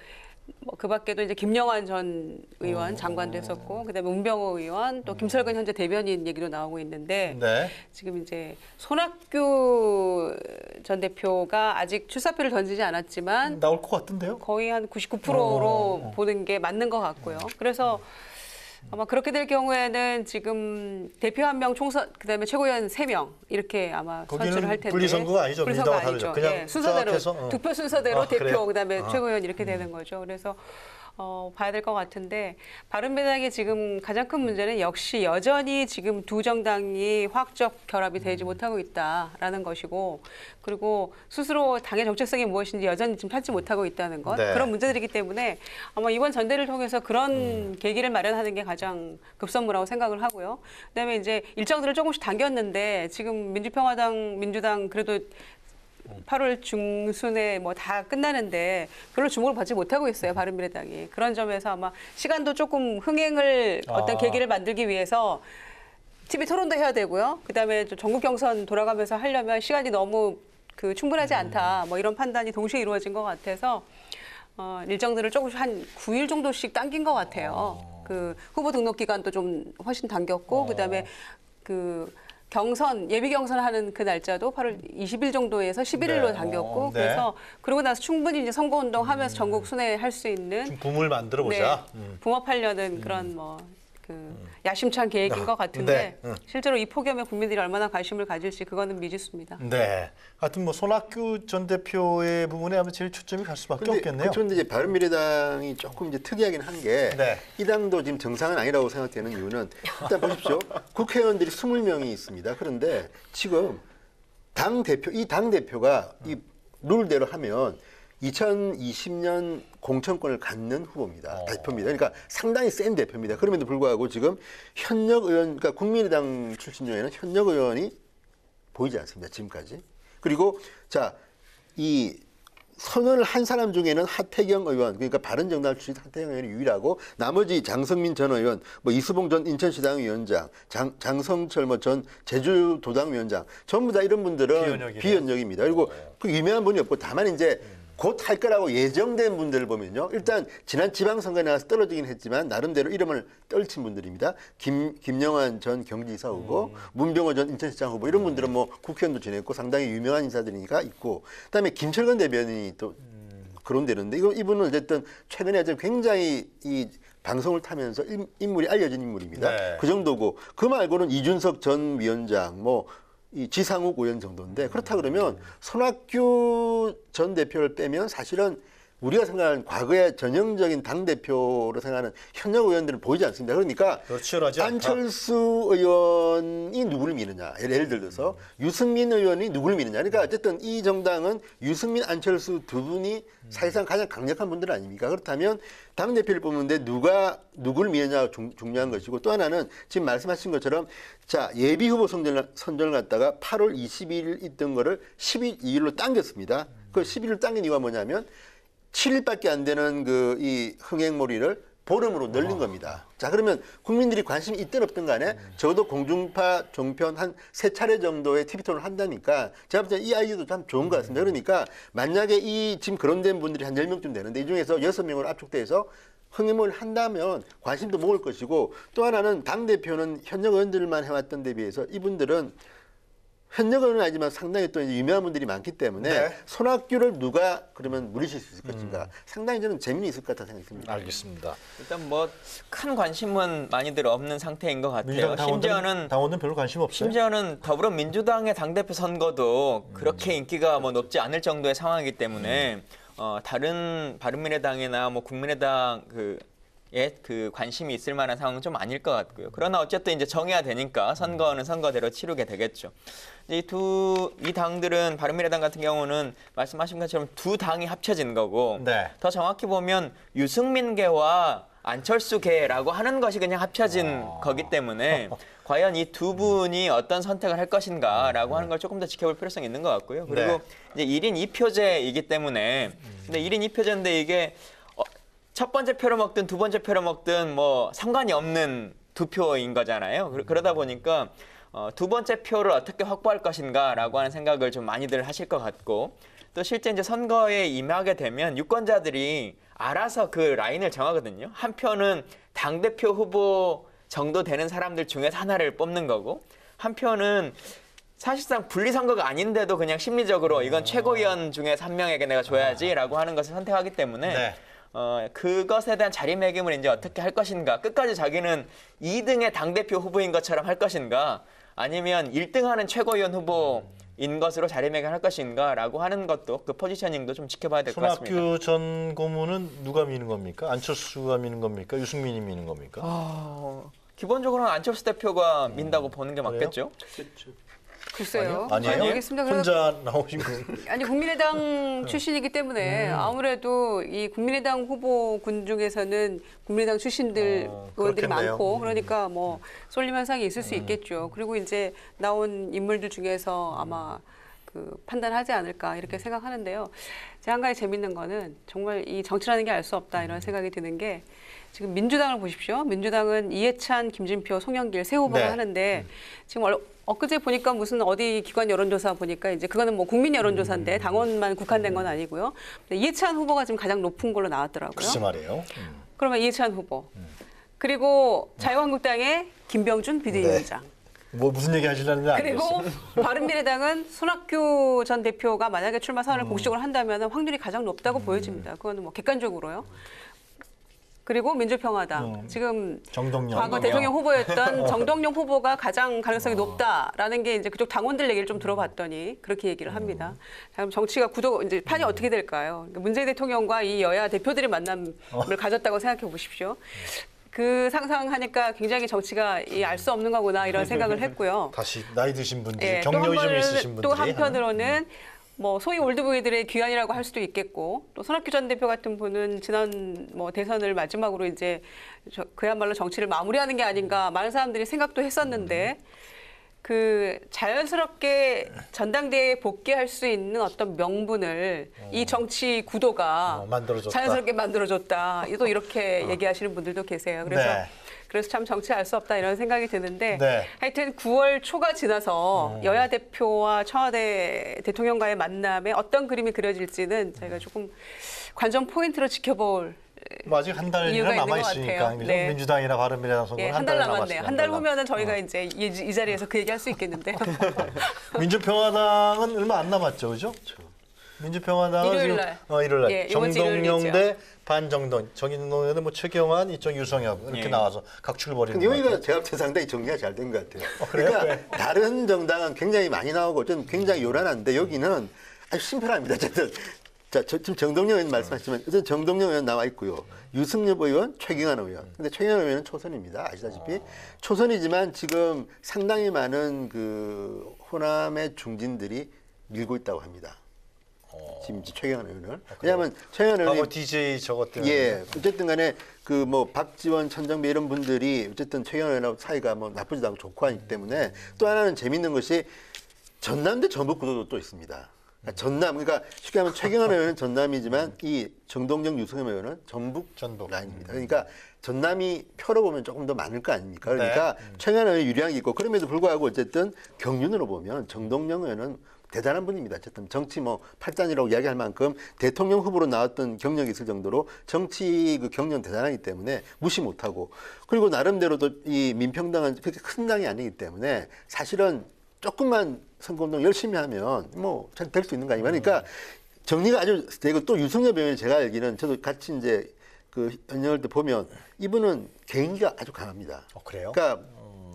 그 밖에도 이제 김영환 전 의원 장관도 했었고, 그다음에 문병호 의원, 또 김철근 현재 대변인 얘기도 나오고 있는데, 네. 지금 이제 손학규 전 대표가 아직 출사표를 던지지 않았지만 나올 것 같은데요? 거의 한 99%로 보는 게 맞는 것 같고요. 그래서 아마 그렇게 될 경우에는 지금 대표 1명, 총선, 그다음에 최고위원 3명 이렇게 아마 선출을 할 텐데. 분리선거가 아니죠. 분리선거 민주당과 다르죠. 아니죠. 그냥 예, 순서대로 조합해서, 득표 순서대로 대표, 그래요? 그다음에 최고위원 이렇게 되는 거죠. 그래서 봐야 될 것 같은데, 바른미래당의 지금 가장 큰 문제는 역시 여전히 지금 두 정당이 화학적 결합이 되지 못하고 있다라는 것이고, 그리고 스스로 당의 정체성이 무엇인지 여전히 지금 찾지 못하고 있다는 것, 네. 그런 문제들이기 때문에 아마 이번 전대를 통해서 그런 계기를 마련하는 게 가장 급선무라고 생각을 하고요. 그다음에 이제 일정들을 조금씩 당겼는데 지금 민주평화당, 민주당 그래도 8월 중순에 뭐 다 끝나는데 별로 주목을 받지 못하고 있어요, 바른미래당이. 그런 점에서 아마 시간도 조금 흥행을 어떤 계기를 만들기 위해서 TV 토론도 해야 되고요. 그다음에 전국 경선 돌아가면서 하려면 시간이 너무 충분하지 않다. 뭐 이런 판단이 동시에 이루어진 것 같아서 일정들을 조금씩 한 9일 정도씩 당긴 것 같아요. 그 후보 등록 기간도 좀 훨씬 당겼고, 그다음에 예비 경선 하는 그 날짜도 8월 20일 정도에서 11일로 네. 당겼고, 네. 그래서 그러고 나서 충분히 이제 선거운동 하면서 전국 순회할 수 있는 좀 붐을 만들어 보자. 붕업하려는 그런 야심찬 계획인 것 같은데 네. 실제로 이 폭염에 국민들이 얼마나 관심을 가질지 그거는 미지수입니다. 네. 하여튼 뭐 손학규 전 대표의 부분에 아마 제일 초점이 갈 수밖에 근데 없겠네요. 그런데 이제 바른미래당이 조금 이제 특이하긴 한 게 이 네. 당도 지금 정상은 아니라고 생각되는 이유는 일단 보십시오. 국회의원들이 20명이 있습니다. 그런데 지금 이 당 대표가 이 룰대로 하면 2020년 공천권을 갖는 후보입니다. 대표입니다. 그러니까 상당히 센 대표입니다. 그럼에도 불구하고 지금 현역 의원, 그러니까 국민의당 출신 중에는 현역 의원이 보이지 않습니다. 지금까지. 그리고 자, 이 선언을 한 사람 중에는 하태경 의원, 그러니까 바른정당 출신 하태경 의원이 유일하고 나머지 장성민 전 의원, 뭐 이수봉 전 인천시당 위원장, 장성철 뭐 전 제주도당 위원장, 전부 다 이런 분들은 비현역입니다. 그리고 그 유명한 분이 없고 다만 이제 곧 할 거라고 예정된 분들을 보면요. 일단 지난 지방선거에 나와서 떨어지긴 했지만 나름대로 이름을 떨친 분들입니다. 김영환 전 경기지사 후보, 문병호 전 인천시장 후보 이런 분들은 뭐 국회의원도 지냈고 상당히 유명한 인사들이니까 있고 그다음에 김철근 대변인이 또 거론되는데 이분은 어쨌든 최근에 아주 굉장히 이 방송을 타면서 인물이 알려진 인물입니다. 네. 그 정도고 그 말고는 이준석 전 위원장 이 지상욱 의원 정도인데 그렇다 그러면 손학규 전 대표를 빼면 사실은 우리가 생각하는 과거의 전형적인 당대표로 생각하는 현역 의원들은 보이지 않습니다. 그러니까 안철수 의원이 누구를 미느냐. 예를 들어서 유승민 의원이 누구를 미느냐. 그러니까 어쨌든 이 정당은 유승민, 안철수 두 분이 사실상 가장 강력한 분들 아닙니까? 그렇다면 당대표를 뽑는데 누구를 미느냐가 중요한 것이고 또 하나는 지금 말씀하신 것처럼 자 예비후보 선정을 갖다가 8월 22일 있던 거를 12일로 당겼습니다. 그 12일로 당긴 이유가 뭐냐면 7일밖에 안 되는 이 흥행몰이를 보름으로 늘린 겁니다. 자, 그러면 국민들이 관심이 있든 없든 간에 적어도 공중파 종편 한 3차례 정도의 TV 토론을 한다니까 제가 볼 때 이 아이디어도 참 좋은 것 같습니다. 그러니까 만약에 지금 거론된 분들이 한 10명쯤 되는데 이 중에서 6명으로 압축돼서 흥행몰을 한다면 관심도 모을 것이고 또 하나는 당대표는 현역 의원들만 해왔던 데 비해서 이분들은 현역 의원은 아니지만 상당히 또 유명한 분들이 많기 때문에 손학규를 누가 그러면 물리칠 수 있을 것인가 상당히 저는 재미는 있을 것 같다 생각합니다. 알겠습니다. 일단 뭐 큰 관심은 많이들 없는 상태인 것 같아요. 당원은 별로 관심 없어요. 심지어는 더불어민주당의 당대표 선거도 그렇게 인기가 뭐 높지 않을 정도의 상황이기 때문에 다른 바른미래당이나 뭐 국민의당 그 관심이 있을 만한 상황은 좀 아닐 것 같고요. 그러나 어쨌든 이제 정해야 되니까 선거는 선거대로 치르게 되겠죠. 이 당들은 바른미래당 같은 경우는 말씀하신 것처럼 두 당이 합쳐진 거고 더 정확히 보면 유승민계와 안철수계라고 하는 것이 그냥 합쳐진 거기 때문에 과연 이 두 분이 어떤 선택을 할 것인가라고 하는 걸 조금 더 지켜볼 필요성이 있는 것 같고요. 그리고 이제 1인 2표제이기 때문에 근데 1인 2표제인데 이게 첫 번째 표를 먹든 두 번째 표를 먹든 뭐 상관이 없는 두 표인 거잖아요. 그러다 보니까 두 번째 표를 어떻게 확보할 것인가라고 하는 생각을 좀 많이들 하실 것 같고 또 실제 이제 선거에 임하게 되면 유권자들이 알아서 그 라인을 정하거든요. 한 표는 당대표 후보 정도 되는 사람들 중에서 하나를 뽑는 거고 한 표는 사실상 분리선거가 아닌데도 그냥 심리적으로 이건 최고위원 중에서 한 명에게 내가 줘야지라고 하는 것을 선택하기 때문에 그것에 대한 자리매김을 이제 어떻게 할 것인가 끝까지 자기는 2등의 당대표 후보인 것처럼 할 것인가 아니면 1등하는 최고위원 후보인 것으로 자리매김할 것인가라고 하는 것도 그 포지셔닝도 좀 지켜봐야 될 것 같습니다. 손학규 전 고문은 누가 미는 겁니까? 안철수가 미는 겁니까? 유승민이 미는 겁니까? 기본적으로는 안철수 대표가 민다고 보는 게 맞겠죠? 글쎄요. 아니에요? 모르겠습니다. 혼자 나오신 분. 아니 국민의당 출신이기 때문에 아무래도 이 국민의당 후보군 중에서는 국민의당 출신들 의원들이 그렇겠네요. 많고 그러니까 뭐 쏠림 현상이 있을 수 있겠죠. 그리고 이제 나온 인물들 중에서 아마 판단하지 않을까 이렇게 생각하는데요. 제가 한 가지 재밌는 거는 정말 이 정치라는 게 알 수 없다 이런 생각이 드는 게 지금 민주당을 보십시오. 민주당은 이해찬, 김진표, 송영길 세 후보가 하는데 지금 엊그제 보니까 무슨 어디 기관 여론조사 보니까 이제 그거는 뭐 국민 여론조사인데 당원만 국한된 건 아니고요. 근데 이해찬 후보가 지금 가장 높은 걸로 나왔더라고요. 글쎄 말이에요. 그러면 이해찬 후보. 그리고 자유한국당의 김병준 비대위원장. 뭐 무슨 얘기 하시려는지 그리고 알겠어요. 바른미래당은 손학규 전 대표가 만약에 출마 선언을 공식적으로 한다면 확률이 가장 높다고 보여집니다. 그거는 뭐 객관적으로요. 그리고 민주평화당 지금 정동영. 과거 대통령 후보였던 정동영 후보가 가장 가능성이 높다라는 게 이제 그쪽 당원들 얘기를 좀 들어봤더니 그렇게 얘기를 합니다. 그럼 정치가 이제 판이 어떻게 될까요? 그러니까 문재인 대통령과 이 여야 대표들의 만남을 가졌다고 생각해 보십시오. 그 상상하니까 굉장히 정치가 알 수 없는 거구나 이런 생각을 했고요. 다시 나이 드신 분들이 예, 경력이 좀 있으신 분들이 또 한편으로는 뭐 소위 올드보이들의 귀환이라고 할 수도 있겠고 또 손학규 전 대표 같은 분은 지난 뭐 대선을 마지막으로 이제 그야말로 정치를 마무리하는 게 아닌가 많은 사람들이 생각도 했었는데 그 자연스럽게 전당대회에 복귀할 수 있는 어떤 명분을 이 정치 구도가 만들어줬다. 자연스럽게 만들어줬다. 또 이렇게 얘기하시는 분들도 계세요. 그래서 네. 그래서 참 정치 알 수 없다 이런 생각이 드는데 네. 하여튼 9월 초가 지나서 여야 대표와 청와대 대통령과의 만남에 어떤 그림이 그려질지는 저희가 조금 관전 포인트로 지켜볼 뭐 아직 한 달이나 이유가 있는 남아 것 있으니까 같아요. 네. 민주당이나 바른미래당 선거는 예, 한 한 달 달 남았네요. 남았어요. 한 달 후면은 저희가 이제 이 자리에서 그 얘기할 수 있겠는데요. 민주평화당은 얼마 안 남았죠, 그죠? 민주평화당은 일요일 지금 날. 일요일 날 예, 이번 주 정동영 일요일이죠. 대 반정동, 정동영은 뭐 최경환, 이쪽 유성엽 이렇게 예. 나와서 각축을 벌이는 근데 것 여기가 같아요. 제가 볼 때 상당히 정리가 잘 된 것 같아요. 그래요? 그러니까 다른 정당은 굉장히 많이 나오고 좀 굉장히 요란한데 여기는 아주 심플합니다. 어쨌든 자, 지금 정동영 의원 말씀하시지만 어쨌든 정동영 의원 나와 있고요. 유승엽 의원, 최경환 의원. 근데 최경환 의원은 초선입니다. 아시다시피 초선이지만 지금 상당히 많은 그 호남의 중진들이 밀고 있다고 합니다. 지금 이제 최경환 의원을. 왜냐하면 최경환 의원이 과거 DJ 저것 때문에. 예, 어쨌든 간에 그 뭐 박지원, 천정배 이런 분들이 어쨌든 최경환 의원하고 사이가 뭐 나쁘지도 않고 좋고 하기 때문에 또 하나는 재밌는 것이 전남 대 전북 구도도 또 있습니다. 그러니까 전남, 그러니까 쉽게 하면 최경환 의원은 전남이지만 이 정동영, 유승엽 의원은 전북 라인입니다. 그러니까 전남이 표로 보면 조금 더 많을 거 아닙니까? 그러니까 최경환 의원이 유리한 게 있고 그럼에도 불구하고 어쨌든 경륜으로 보면 정동영 의원은 대단한 분입니다. 어쨌든 정치 뭐 팔단이라고 이야기할 만큼 대통령 후보로 나왔던 경력이 있을 정도로 정치 그 경륜 대단하기 때문에 무시 못하고 그리고 나름대로도 이 민평당은 그렇게 큰 당이 아니기 때문에 사실은 조금만 선거운동 열심히 하면 뭐 잘 될 수 있는 거 아닙니까? 그러니까 정리가 아주 되고 또 유승엽 의원이 제가 알기는 저도 같이 이제 그 연영할 때 보면 이분은 개인기가 아주 강합니다. 그래요? 그러니까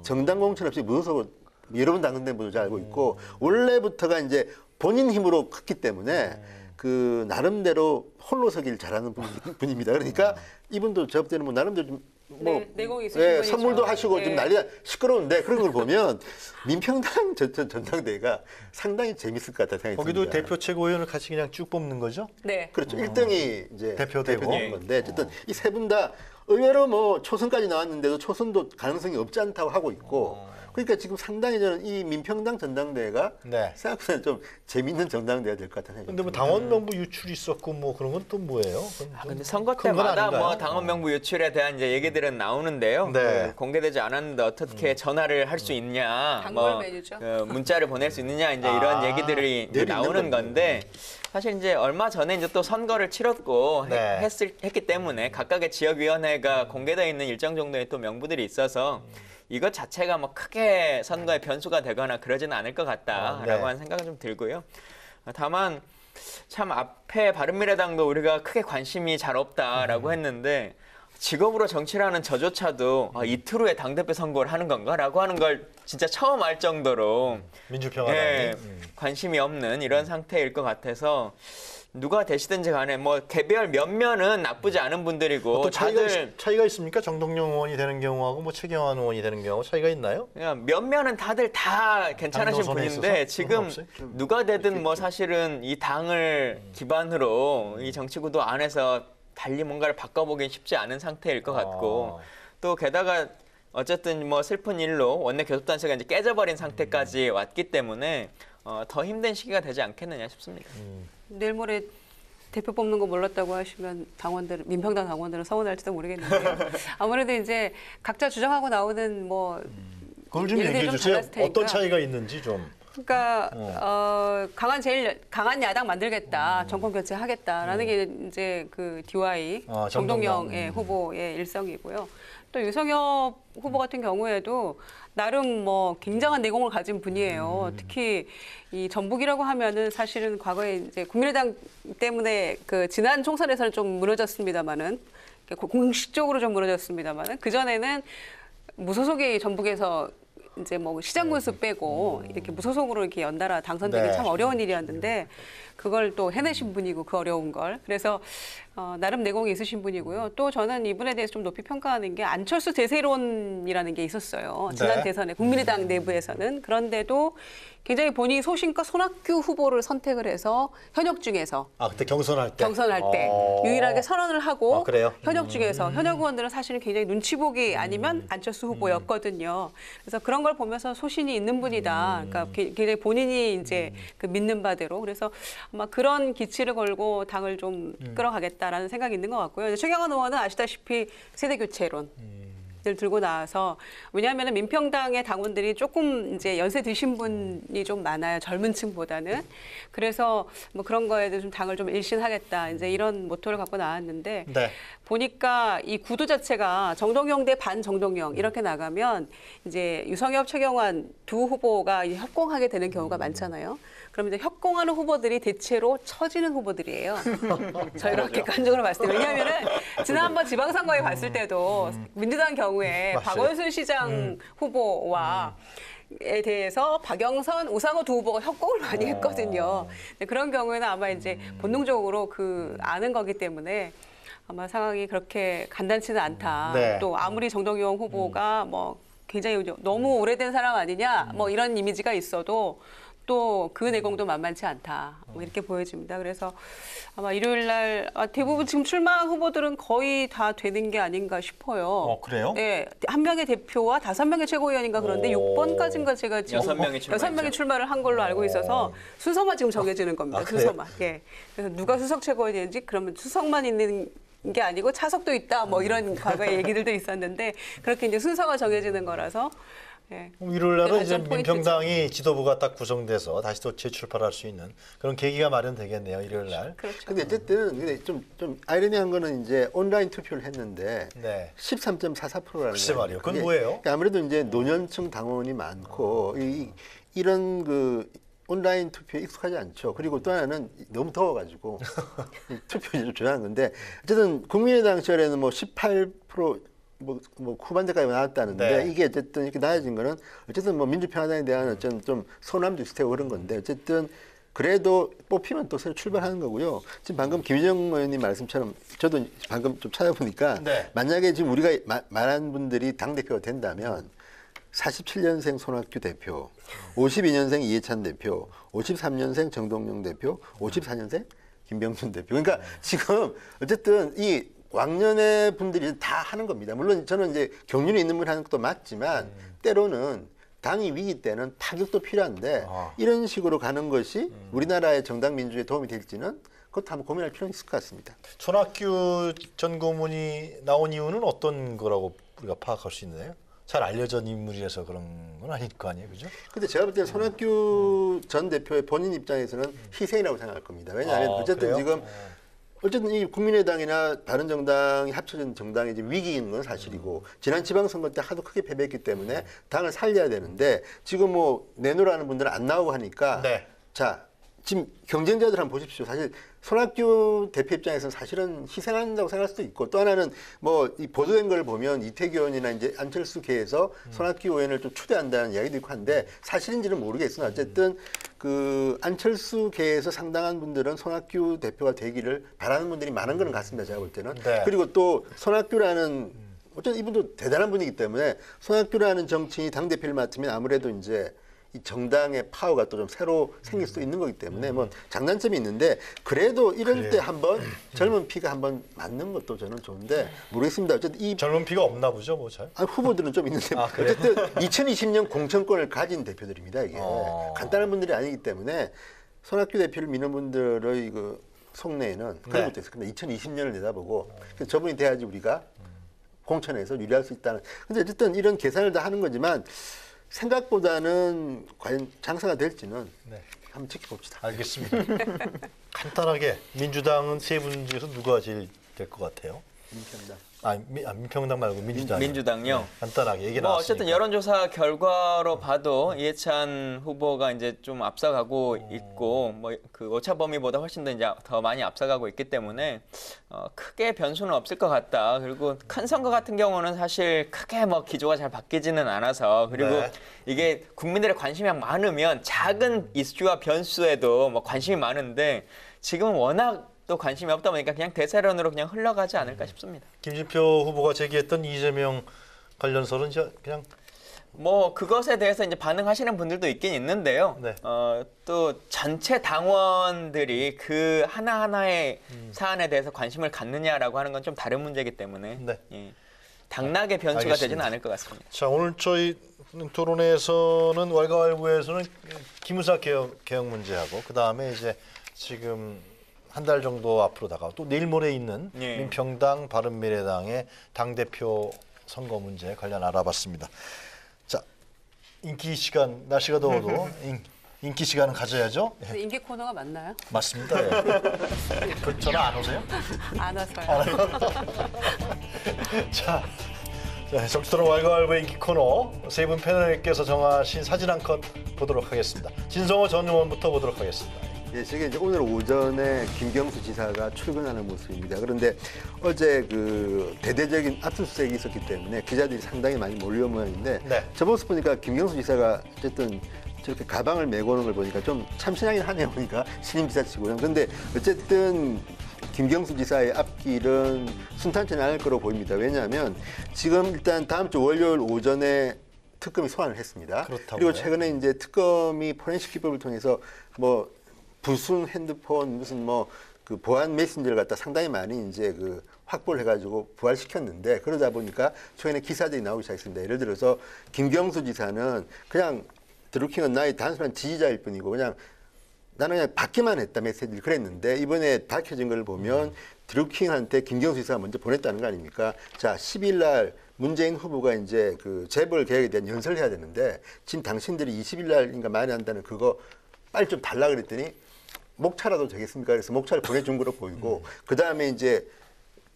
정당 공천 없이 무소속으로 여러 번 당선된 분을 잘 알고 있고 원래부터가 이제 본인 힘으로 컸기 때문에 그 나름대로 홀로서기를 잘하는 분입니다. 그러니까 이분도 제가 볼 때는 뭐 나름대로 좀 뭐 내공이 있으신 예, 분이죠. 선물도 하시고 예. 좀 난리가 시끄러운데 그런 걸 보면 민평당 전당대회가 상당히 재밌을 것 같다 생각이 거기도 듭니다. 대표 최고위원을 같이 그냥 쭉 뽑는 거죠? 네. 그렇죠. 1등이 이제 대표되고. 대표되는 건데 어쨌든 이 세 분 다 의외로 뭐 초선까지 나왔는데도 초선도 가능성이 없지 않다고 하고 있고 그러니까 지금 상당히 저는 이 민평당 전당대회가 네. 생각보다 좀 재밌는 전당대회가 될 것 같다는 생각이 근데 뭐 듭니다. 당원 명부 유출이 있었고 뭐 그런 건 또 뭐예요? 그건 좀 근데 선거 큰건 때마다 아닌가요? 뭐 당원 명부 유출에 대한 이제 얘기들은 나오는데요. 네. 그 공개되지 않았는데 어떻게 전화를 할 수 있냐, 단골 메뉴죠. 그 문자를 보낼 수 있느냐 이제 이런 얘기들이 이제 내리 있는 나오는 건데 사실 이제 얼마 전에 이제 또 선거를 치렀고 네. 했기 때문에 각각의 지역위원회가 공개되어 있는 일정 정도의 또 명부들이 있어서 이것 자체가 뭐 크게 선거의 변수가 되거나 그러지는 않을 것 같다라고 네. 하는 생각은 좀 들고요. 다만 참 앞에 바른미래당도 우리가 크게 관심이 잘 없다라고 했는데 직업으로 정치를 하는 저조차도 이틀 후에 당대표 선거를 하는 건가라고 하는 걸 진짜 처음 알 정도로 민주평화당이 예, 관심이 없는 이런 상태일 것 같아서 누가 되시든지 간에 뭐 개별 몇몇은 나쁘지 않은 분들이고 또 다들 차이가 있습니까? 정동영 의원이 되는 경우하고 뭐 최경환 의원이 되는 경우 차이가 있나요? 그냥 몇몇은 다들 다 괜찮으신 당도선에 분인데 있어서? 지금 그런 거 없어요? 누가 되든 뭐 사실은 이 당을 기반으로 이 정치구도 안에서 달리 뭔가를 바꿔보긴 쉽지 않은 상태일 것 같고 또 게다가 어쨌든 뭐 슬픈 일로 원내 교섭단체가 이제 깨져버린 상태까지 왔기 때문에 더 힘든 시기가 되지 않겠느냐 싶습니다. 내일 모레 대표 뽑는 거 몰랐다고 하시면 당원들 민평당 당원들은 서운할지도 모르겠는데요. 아무래도 이제 각자 주장하고 나오는 뭐 그걸 좀 얘기들이 얘기해 좀 주세요. 달랐을 테니까. 어떤 차이가 있는지 좀. 그러니까 제일 강한 야당 만들겠다, 정권 교체하겠다라는 게 이제 그 DY 정동영 후보의 일성이고요. 또 유성엽 후보 같은 경우에도 나름 뭐 굉장한 내공을 가진 분이에요. 특히 이 전북이라고 하면은 사실은 과거에 이제 국민의당 때문에 그 지난 총선에서는 좀 무너졌습니다만은 공식적으로 좀 무너졌습니다만 그 전에는 무소속이 전북에서 이제 뭐 시장 군수 빼고 이렇게 무소속으로 이렇게 연달아 당선되기 네. 참 어려운 일이었는데 그걸 또 해내신 분이고 그 어려운 걸 그래서 나름 내공이 있으신 분이고요. 또 저는 이분에 대해서 좀 높이 평가하는 게 안철수 대세론이라는 게 있었어요. 지난 네. 대선에 국민의당 내부에서는 그런데도 굉장히 본인이 소신껏 손학규 후보를 선택을 해서 현역 중에서 그때 경선할 때 유일하게 선언을 하고 그래요? 현역 중에서 현역 의원들은 사실은 굉장히 눈치 보기 아니면 안철수 후보였거든요. 그래서 그런 걸 보면서 소신이 있는 분이다. 그러니까 굉장히 본인이 이제 그 믿는 바대로 그래서 아마 그런 기치를 걸고 당을 좀 끌어가겠다라는 생각이 있는 것 같고요. 최경환 의원은 아시다시피 세대 교체론. 을 들고 나와서 왜냐하면 민평당의 당원들이 조금 이제 연세 드신 분이 좀 많아요. 젊은 층보다는. 그래서 뭐 그런 거에 대해서 좀 당을 좀 일신하겠다. 이제 이런 모토를 갖고 나왔는데 네. 보니까 이 구도 자체가 정동영 대 반정동영 이렇게 나가면 이제 유성엽, 최경환 두 후보가 이제 협공하게 되는 경우가 많잖아요. 그럼 이제 협공하는 후보들이 대체로 처지는 후보들이에요. 저희가 그렇게 객관적으로 봤을 때. 왜냐하면은 지난번 지방선거에 봤을 때도 민주당 경우에 맞아요. 박원순 시장 후보와 에 대해서 박영선, 우상호 두 후보가 협공을 많이 했거든요. 그런 경우에는 아마 이제 본능적으로 그 아는 거기 때문에 아마 상황이 그렇게 간단치는 않다. 네. 또 아무리 정동영 후보가 뭐 굉장히 너무 오래된 사람 아니냐 뭐 이런 이미지가 있어도 또 그 내공도 만만치 않다. 뭐 이렇게 보여집니다. 그래서 아마 일요일 날 대부분 지금 출마한 후보들은 거의 다 되는 게 아닌가 싶어요. 그래요? 네, 한 명의 대표와 5명의 최고위원인가 그런데 6번까지인가 제가 지금 6명이 출마했죠. 6명이 출마를 한 걸로 알고 있어서 순서만 지금 정해지는 겁니다. 그래요? 순서만. 예. 그래서 누가 수석 최고위원인지 그러면 수석만 있는 게 아니고 차석도 있다. 뭐 이런 과거의 얘기들도 있었는데 그렇게 이제 순서가 정해지는 거라서. 예. 일요일 날은 이제 관전 포인트죠. 민평당이 지도부가 딱 구성돼서 다시 또 재출발할 수 있는 그런 계기가 마련되겠네요. 일요일 날. 그렇죠. 근데 어쨌든 근데 좀 아이러니한 거는 이제 온라인 투표를 했는데 네. 13.44%라는 글쎄 말이에요. 그건 뭐예요? 아무래도 이제 노년층 당원이 많고 이런 그 온라인 투표에 익숙하지 않죠. 그리고 또 하나는 너무 더워가지고 투표를 조작한 건데 어쨌든 국민의당 시절에는 뭐 18% 뭐 후반대까지 나왔다는데 네. 이게 어쨌든 이렇게 낮아진 거는 어쨌든 뭐 민주평화당에 대한 어떤 좀 소남도 있고 그런 건데 어쨌든 그래도 뽑히면 또 새로 출발하는 거고요. 지금 방금 김희정 의원님 말씀처럼 저도 방금 좀 찾아보니까 네. 만약에 지금 우리가 말한 분들이 당대표가 된다면 47년생 손학규 대표, 52년생 이해찬 대표, 53년생 정동영 대표, 54년생 김병준 대표. 그러니까 지금 어쨌든 이 왕년의 분들이 다 하는 겁니다. 물론 저는 이제 경륜이 있는 분이 하는 것도 맞지만 때로는 당이 위기 때는 타격도 필요한데 이런 식으로 가는 것이 우리나라의 정당 민주에 도움이 될지는 그것도 한번 고민할 필요는 있을 것 같습니다. 손학규 전 고문이 나온 이유는 어떤 거라고 우리가 파악할 수 있나요? 잘 알려진 인물이라서 그런 건 아닐 거 아니에요, 그죠? 근데 제가 볼 때 손학규 전 대표의 본인 입장에서는 희생이라고 생각할 겁니다. 왜냐하면 어쨌든 그래요? 지금 어쨌든 이 국민의당이나 다른 정당이 합쳐진 정당이 이제 위기인 건 사실이고 지난 지방선거 때 하도 크게 패배했기 때문에 당을 살려야 되는데 지금 뭐 내놓으라는 분들은 안 나오고 하니까 네. 자 지금 경쟁자들 한번 보십시오. 사실 손학규 대표 입장에서는 사실은 희생한다고 생각할 수도 있고 또 하나는 뭐 이 보도된 걸 보면 이태규 의원이나 이제 안철수계에서 손학규 의원을 좀 추대한다는 이야기도 있고 한데 사실인지는 모르겠으나 어쨌든 그 안철수계에서 상당한 분들은 손학규 대표가 되기를 바라는 분들이 많은 거는 같습니다. 제가 볼 때는. 네. 그리고 또 손학규라는 어쨌든 이분도 대단한 분이기 때문에 손학규라는 정치인이 당대표를 맡으면 아무래도 이제 이 정당의 파워가 또 좀 새로 생길 수도 있는 거기 때문에 뭐 장단점이 있는데 그래도 이럴 때 한번 젊은 피가 한번 맞는 것도 저는 좋은데 모르겠습니다. 어쨌든 이 젊은 피가 없나 보죠, 뭐 잘. 후보들은 좀 있는데 그래요? 어쨌든 2020년 공천권을 가진 대표들입니다. 이게 간단한 분들이 아니기 때문에 손학규 대표를 믿는 분들의 그 속내에는 그런 것도 있을 겁니다. 2020년을 내다보고 그래서 저분이 돼야지 우리가 공천에서 유리할 수 있다는. 근데 어쨌든 이런 계산을 다 하는 거지만 생각보다는 과연 장사가 될지는 한번 지켜봅시다. 알겠습니다. 간단하게 민주당은 세 분 중에서 누가 제일 될 것 같아요? 민평당. 민평당 말고 민주당. 민주당요. 간단하게 얘기 뭐 나왔으니까. 어쨌든 여론조사 결과로 봐도 이해찬 후보가 이제 좀 앞서가고 있고 뭐 그 오차 범위보다 훨씬 더 이제 더 많이 앞서가고 있기 때문에 크게 변수는 없을 것 같다. 그리고 큰 선거 같은 경우는 사실 크게 뭐 기조가 잘 바뀌지는 않아서 그리고 네. 이게 국민들의 관심이 많으면 작은 이슈와 변수에도 뭐 관심이 많은데 지금은 워낙 또 관심이 없다 보니까 그냥 대세론으로 그냥 흘러가지 않을까 싶습니다. 김진표 후보가 제기했던 이재명 관련설은 그냥 뭐 그것에 대해서 이제 반응하시는 분들도 있긴 있는데요. 네. 또 전체 당원들이 그 하나하나의 사안에 대해서 관심을 갖느냐라고 하는 건 좀 다른 문제이기 때문에 네. 예, 당락의 변수가 알겠습니다. 되지는 않을 것 같습니다. 자, 오늘 저희 토론회에서는 왈가왈부에서는 기무사 개혁 문제하고 그다음에 이제 지금 한 달 정도 앞으로 다가오고 또 내일 모레 있는 예. 민평당 바른미래당의 당대표 선거 문제 관련 알아봤습니다. 자, 인기 시간 날씨가 더워도 인기 시간은 가져야죠. 예, 근데 인기 코너가 맞나요? 맞습니다. 예. 그 전화 안 오세요? 안 와서요. 자, 정치토론 왈가왈부 인기 코너 세 분 패널께서 정하신 사진 한 컷 보도록 하겠습니다. 진성호 전 의원부터 보도록 하겠습니다. 예, 저게 이제 오늘 오전에 김경수 지사가 출근하는 모습입니다. 그런데 어제 그 대대적인 압수수색이 있었기 때문에 기자들이 상당히 많이 몰려온 모양인데 네. 저 모습 보니까 김경수 지사가 어쨌든 저렇게 가방을 메고 오는 걸 보니까 좀 참신하긴 하네요. 보니까 신임 지사치고는. 그런데 어쨌든 김경수 지사의 앞길은 순탄치 않을 거로 보입니다. 왜냐하면 지금 일단 다음 주 월요일 오전에 특검이 소환을 했습니다. 그렇다고요? 그리고 최근에 이제 특검이 포렌식 기법을 통해서 뭐 부순 핸드폰 무슨 뭐 그 보안 메신저를 갖다 상당히 많이 이제 그 확보를 해가지고 부활시켰는데 그러다 보니까 최근에 기사들이 나오기 시작했습니다. 예를 들어서 김경수 지사는 그냥 드루킹은 나의 단순한 지지자일 뿐이고 그냥 나는 그냥 받기만 했다 메시지를 그랬는데 이번에 밝혀진 걸 보면 드루킹한테 김경수 지사가 먼저 보냈다는 거 아닙니까? 자, 10일 날 문재인 후보가 이제 그 재벌 개혁에 대한 연설을 해야 되는데 지금 당신들이 20일 날인가 많이 한다는 그거 빨리 좀 달라 그랬더니 목차라도 되겠습니까? 그래서 목차를 보내준 거로 보이고 그 다음에 이제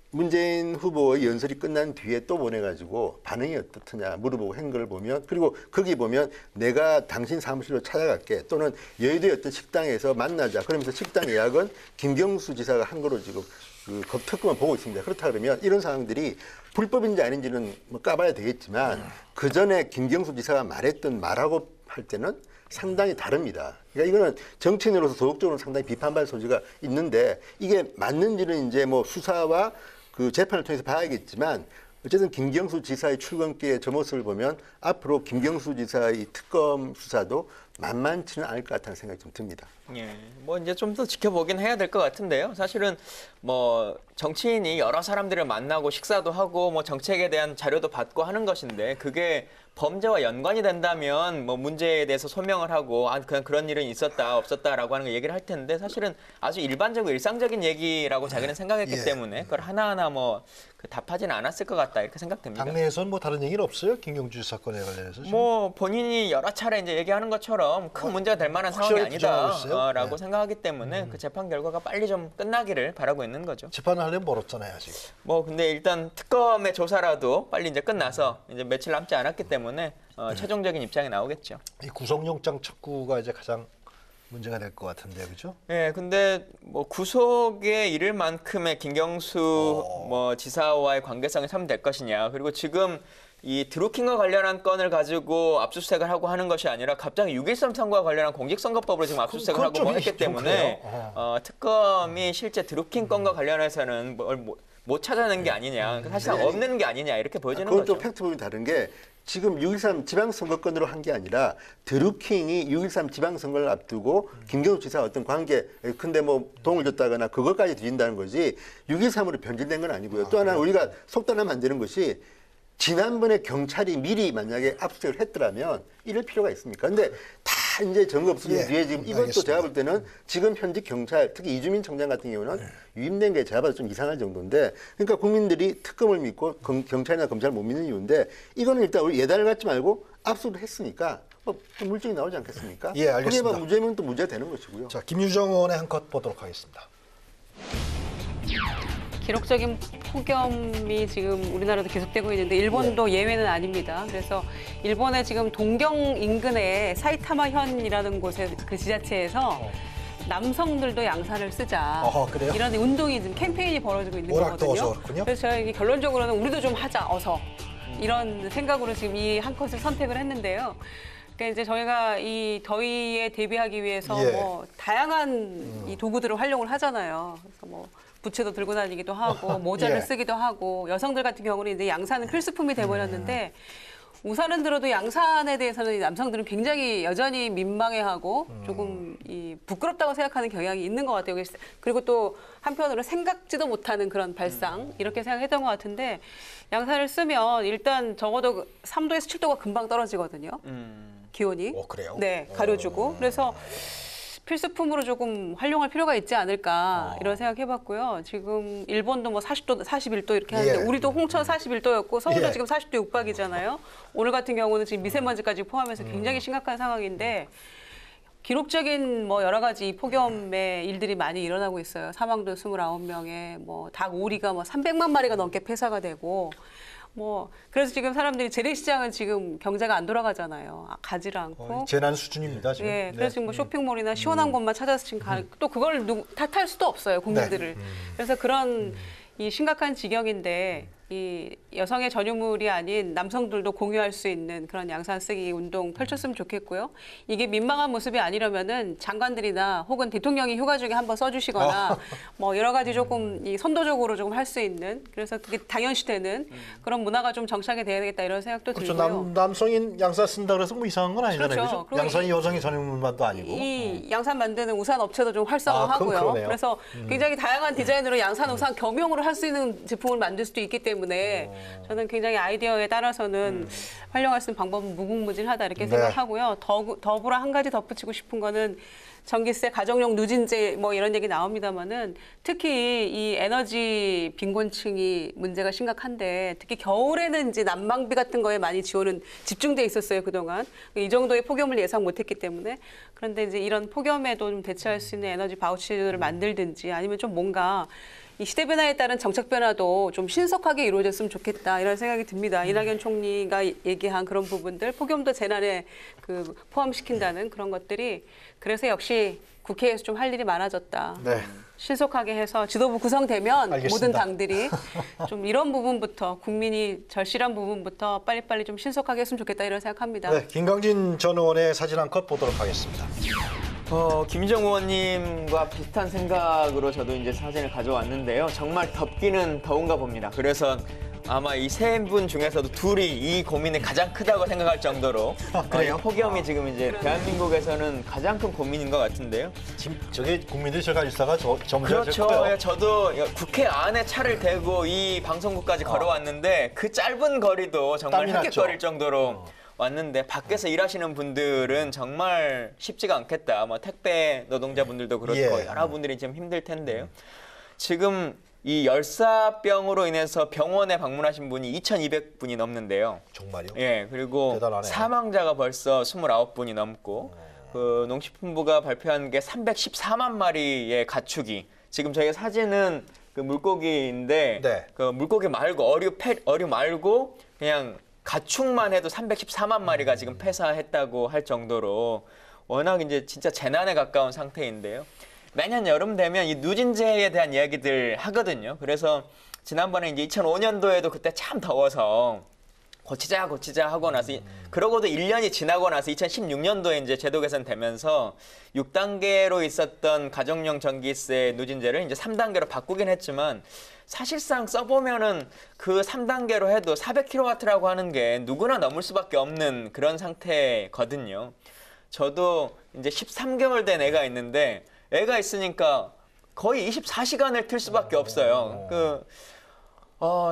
문재인 후보의 연설이 끝난 뒤에 또 보내가지고 반응이 어떻느냐 물어보고 한 걸 보면 그리고 거기 보면 내가 당신 사무실로 찾아갈게 또는 여의도의 어떤 식당에서 만나자 그러면서 식당 예약은 김경수 지사가 한 거로 지금 그 특검을 보고 있습니다. 그렇다 그러면 이런 상황들이 불법인지 아닌지는 뭐 까봐야 되겠지만 그 전에 김경수 지사가 말했던 말하고 할 때는 상당히 다릅니다. 그러니까 이거는 정치인으로서 도덕적으로 상당히 비판받을 소지가 있는데 이게 맞는지는 이제 뭐 수사와 그 재판을 통해서 봐야겠지만 어쨌든 김경수 지사의 출근길의 저 모습을 보면 앞으로 김경수 지사의 특검 수사도 만만치는 않을 것 같다는 생각이 좀 듭니다. 예, 뭐 이제 좀 더 지켜보긴 해야 될 것 같은데요. 사실은 뭐 정치인이 여러 사람들을 만나고 식사도 하고 뭐 정책에 대한 자료도 받고 하는 것인데 그게 범죄와 연관이 된다면 뭐 문제에 대해서 소명을 하고 그냥 그런 일은 있었다 없었다라고 하는 거 얘기를 할 텐데 사실은 아주 일반적이고 일상적인 얘기라고 자기는 생각했기 때문에 그걸 하나하나 뭐 답하지는 않았을 것 같다 이렇게 생각됩니다. 당내에서는 뭐 다른 얘기는 없어요? 김경주 사건에 관련해서? 지금? 뭐 본인이 여러 차례 이제 얘기하는 것처럼 큰 문제가 될 만한 상황이 확실하게 부정하고 있어요? 아니다라고 네. 생각하기 때문에 그 재판 결과가 빨리 좀 끝나기를 바라고 있는 거죠. 재판을 하려면 멀었잖아요, 아직. 뭐 근데 일단 특검의 조사라도 빨리 이제 끝나서 이제 며칠 남지 않았기 때문에 최종적인 입장이 나오겠죠. 이 구속영장 촉구가 이제 가장 문제가 될 것 같은데, 그렇죠? 예, 근데 뭐 구속에 이를 만큼의 김경수 뭐 지사와의 관계성이 참 될 것이냐. 그리고 지금 이 드루킹과 관련한 건을 가지고 압수수색을 하고 하는 것이 아니라 갑자기 6.13 선거와 관련한 공직선거법으로 지금 압수수색을 하고 뭐 했기 때문에 특검이 실제 드루킹 건과 관련해서는 뭘 못 찾아낸 게 아니냐. 사실상 없는 게 아니냐 이렇게 보여지는 그건 거죠. 또 팩트 부분이 다른 게 지금 6.13 지방선거권으로 한 게 아니라 드루킹이 6.13 지방선거를 앞두고 김경수 지사와 어떤 관계 근데 뭐 도움을 줬다거나 그것까지 뒤진다는 거지 6.13으로 변질된 건 아니고요. 또 하나 우리가 속단하면 안 되는 것이 지난번에 경찰이 미리 만약에 압수수색을 했더라면 이럴 필요가 있습니까? 근데 다 이제 증거 없으면 뒤에 지금 이것도 알겠습니다. 제가 볼 때는 지금 현직 경찰 특히 이주민 청장 같은 경우는 유임된 게 제가 봐도 좀 이상할 정도인데 그러니까 국민들이 특검을 믿고 경찰이나 검찰을 못 믿는 이유인데 이거는 일단 우리 예단을 갖지 말고 압수를 했으니까 뭐 물증이 나오지 않겠습니까? 예, 알겠습니다. 그게 무죄면 또 무죄가 되는 것이고요. 자, 김유정 의원의 한 컷 보도록 하겠습니다. 기록적인 폭염이 지금 우리나라도 계속되고 있는데 일본도 예외는 아닙니다. 그래서 일본의 지금 동경 인근의 사이타마현이라는 곳의 그 지자체에서 남성들도 양산을 쓰자. 그래요? 이런 운동이 지금 캠페인이 벌어지고 있는 워낙 거거든요. 더워서 그렇군요. 그래서 저희 결론적으로는 우리도 좀 하자, 어서. 이런 생각으로 지금 이 한 컷을 선택을 했는데요. 그러니까 이제 저희가 이 더위에 대비하기 위해서 예. 뭐 다양한 이 도구들을 활용을 하잖아요. 그래서 뭐 부채도 들고 다니기도 하고 모자를 예. 쓰기도 하고 여성들 같은 경우는 이제 양산은 필수품이 돼버렸는데 우산은 들어도 양산에 대해서는 이 남성들은 굉장히 여전히 민망해하고 조금 이 부끄럽다고 생각하는 경향이 있는 것 같아요. 그리고 또 한편으로 생각지도 못하는 그런 발상 이렇게 생각했던 것 같은데 양산을 쓰면 일단 적어도 3도에서 7도가 금방 떨어지거든요. 기온이. 그래요? 네, 가려주고. 그래서 필수품으로 조금 활용할 필요가 있지 않을까 이런 생각해봤고요. 지금 일본도 뭐 40도, 41도 이렇게 하는데 예. 우리도 홍천 41도였고 서울도 예. 지금 40도 육박이잖아요. 오늘 같은 경우는 지금 미세먼지까지 포함해서 굉장히 심각한 상황인데 기록적인 뭐 여러 가지 폭염의 일들이 많이 일어나고 있어요. 사망도 29명에 뭐 닭 오리가 뭐 300만 마리가 넘게 폐사가 되고 뭐 그래서 지금 사람들이 재래시장은 지금 경제가 안 돌아가잖아요. 가지를 않고. 재난 수준입니다 지금. 예, 그래서 지금 뭐 쇼핑몰이나 시원한 곳만 찾아서 지금 또 그걸 탓할 수도 없어요, 국민들을. 그래서 그런 이 심각한 지경인데 이 여성의 전유물이 아닌 남성들도 공유할 수 있는 그런 양산 쓰기 운동 펼쳤으면 좋겠고요. 이게 민망한 모습이 아니라면은 장관들이나 혹은 대통령이 휴가 중에 한번 써주시거나 뭐 여러 가지 조금 이 선도적으로 조금 할 수 있는 그래서 그게 당연시되는 그런 문화가 좀 정착이 돼야 되겠다 이런 생각도 그렇죠. 들고요. 남성인 양산 쓴다 그래서 뭐 이상한 건 아니잖아요. 그렇죠. 그죠? 양산이 여성의 전용물만도 아니고. 이 양산 만드는 우산 업체도 좀 활성화하고요. 그럼 그러네요. 그래서 굉장히 다양한 디자인으로 양산 우산 겸용으로 할 수 있는 제품을 만들 수도 있기 때문에 저는 굉장히 아이디어에 따라서는 활용할 수 있는 방법은 무궁무진하다 이렇게 네. 생각하고요. 더불어 한 가지 덧붙이고 싶은 거는 전기세, 가정용 누진제 뭐 이런 얘기 나옵니다만은 특히 이 에너지 빈곤층이 문제가 심각한데 특히 겨울에는 이제 난방비 같은 거에 많이 지원은 집중돼 있었어요 그동안 이 정도의 폭염을 예상 못했기 때문에 그런데 이제 이런 폭염에도 좀 대처할 수 있는 에너지 바우처를 만들든지 아니면 좀 뭔가 이 시대 변화에 따른 정책 변화도 좀 신속하게 이루어졌으면 좋겠다 이런 생각이 듭니다. 이낙연 총리가 얘기한 그런 부분들, 폭염도 재난에 그 포함시킨다는 그런 것들이 그래서 역시 국회에서 좀 할 일이 많아졌다. 네. 신속하게 해서 지도부 구성되면 알겠습니다. 모든 당들이 좀 이런 부분부터 국민이 절실한 부분부터 빨리빨리 좀 신속하게 했으면 좋겠다 이런 생각합니다. 네, 김광진 전 의원의 사진 한 컷 보도록 하겠습니다. 김희정 의원님과 비슷한 생각으로 저도 이제 사진을 가져왔는데요. 정말 덥기는 더운가 봅니다. 그래서 아마 이 세 분 중에서도 둘이 이 고민이 가장 크다고 생각할 정도로 그래요? 이 폭염이 지금 이제 대한민국에서는 가장 큰 고민인 것 같은데요. 지금 저게 국민들이 제가 일사가 점점 그렇죠. 예, 저도 국회 안에 차를 대고 이 방송국까지 걸어왔는데 그 짧은 거리도 정말 땀이 났죠. 헥헥거릴 정도로 왔는데 밖에서 일하시는 분들은 정말 쉽지가 않겠다. 뭐 택배 노동자분들도 그렇고 예. 여러 분들이 좀 힘들 텐데요. 지금 이 열사병으로 인해서 병원에 방문하신 분이 2,200분이 넘는데요. 정말요? 예, 그리고 대단하네요. 사망자가 벌써 29분이 넘고 그 농식품부가 발표한 게 314만 마리의 가축이 지금 저희가 사진은 그 물고기인데 네. 그 물고기 말고 어류 말고 그냥 가축만 해도 314만 마리가 지금 폐사했다고 할 정도로 워낙 이제 진짜 재난에 가까운 상태인데요. 매년 여름 되면 이 누진제에 대한 이야기들 하거든요. 그래서 지난번에 이제 2005년도에도 그때 참 더워서 고치자 하고 나서 그러고도 1년이 지나고 나서 2016년도에 이제 제도 개선되면서 6단계로 있었던 가정용 전기세 누진제를 이제 3단계로 바꾸긴 했지만 사실상 써보면은 그 3단계로 해도 400kW라고 하는 게 누구나 넘을 수밖에 없는 그런 상태거든요. 저도 이제 13개월 된 애가 있는데 애가 있으니까 거의 24시간을 틀 수밖에 없어요.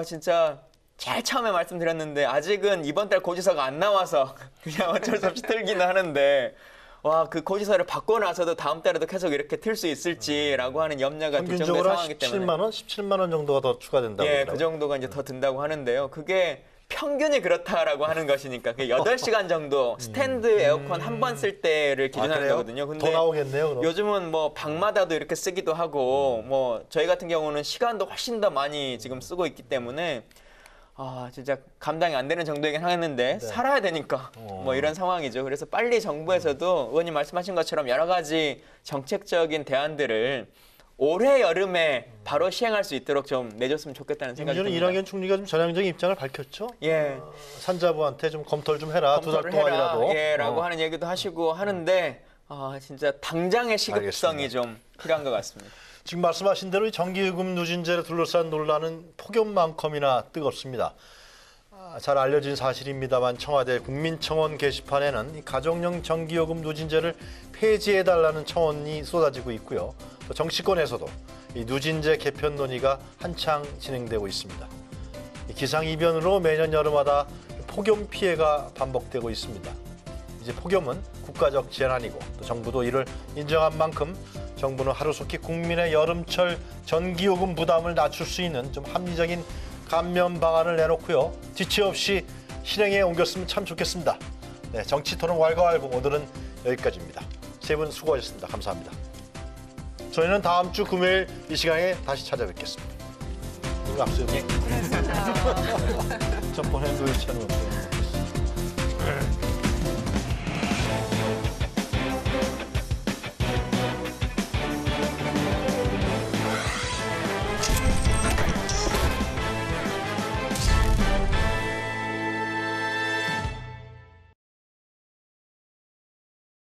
진짜 제일 처음에 말씀드렸는데 아직은 이번 달 고지서가 안 나와서 그냥 어쩔 수 없이 틀기는 하는데 와, 그 고지서를 받고 나서도 다음 달에도 계속 이렇게 틀 수 있을지라고 하는 염려가 들 정도의 평균적으로 상황이기 때문에 17만 원 더 추가된다고. 예, 그러더라고요. 그 정도가 이제 더 든다고 하는데요. 그게 평균이 그렇다라고 하는 것이니까 그 8시간 정도 스탠드 에어컨 한 번 쓸 때를 기준하는 그래요? 거거든요. 더 나오겠네요, 그럼. 요즘은 뭐 방마다도 이렇게 쓰기도 하고 뭐 저희 같은 경우는 시간도 훨씬 더 많이 지금 쓰고 있기 때문에 진짜 감당이 안 되는 정도이긴 하겠는데 살아야 되니까 뭐 이런 상황이죠. 그래서 빨리 정부에서도 의원님 말씀하신 것처럼 여러 가지 정책적인 대안들을 올해 여름에 바로 시행할 수 있도록 좀 내줬으면 좋겠다는 생각이 문제는 듭니다. 이낙연 총리가 좀 전향적인 입장을 밝혔죠. 예. 산자부한테 좀 검토를 좀 해라. 2달 검토를 해라. 동안이라도. 예라고 하는 얘기도 하시고 하는데 진짜 당장의 시급성이 알겠습니다. 좀 필요한 것 같습니다. 지금 말씀하신 대로 이 전기요금 누진제를 둘러싼 논란은 폭염만큼이나 뜨겁습니다. 잘 알려진 사실입니다만 청와대 국민청원 게시판에는 이 가정용 전기요금 누진제를 폐지해달라는 청원이 쏟아지고 있고요. 또 정치권에서도 이 누진제 개편 논의가 한창 진행되고 있습니다. 이 기상이변으로 매년 여름마다 폭염 피해가 반복되고 있습니다. 이제 폭염은 국가적 재난이고 또 정부도 이를 인정한 만큼 정부는 하루속히 국민의 여름철 전기요금 부담을 낮출 수 있는 좀 합리적인 감면 방안을 내놓고요. 지체 없이 실행에 옮겼으면 참 좋겠습니다. 네, 정치토론 왈가왈부 오늘은 여기까지입니다. 세 분 수고하셨습니다. 감사합니다. 저희는 다음 주 금요일 이 시간에 다시 찾아뵙겠습니다. 이거 앞서요. 전번에 놓였지 않은 것 같아요.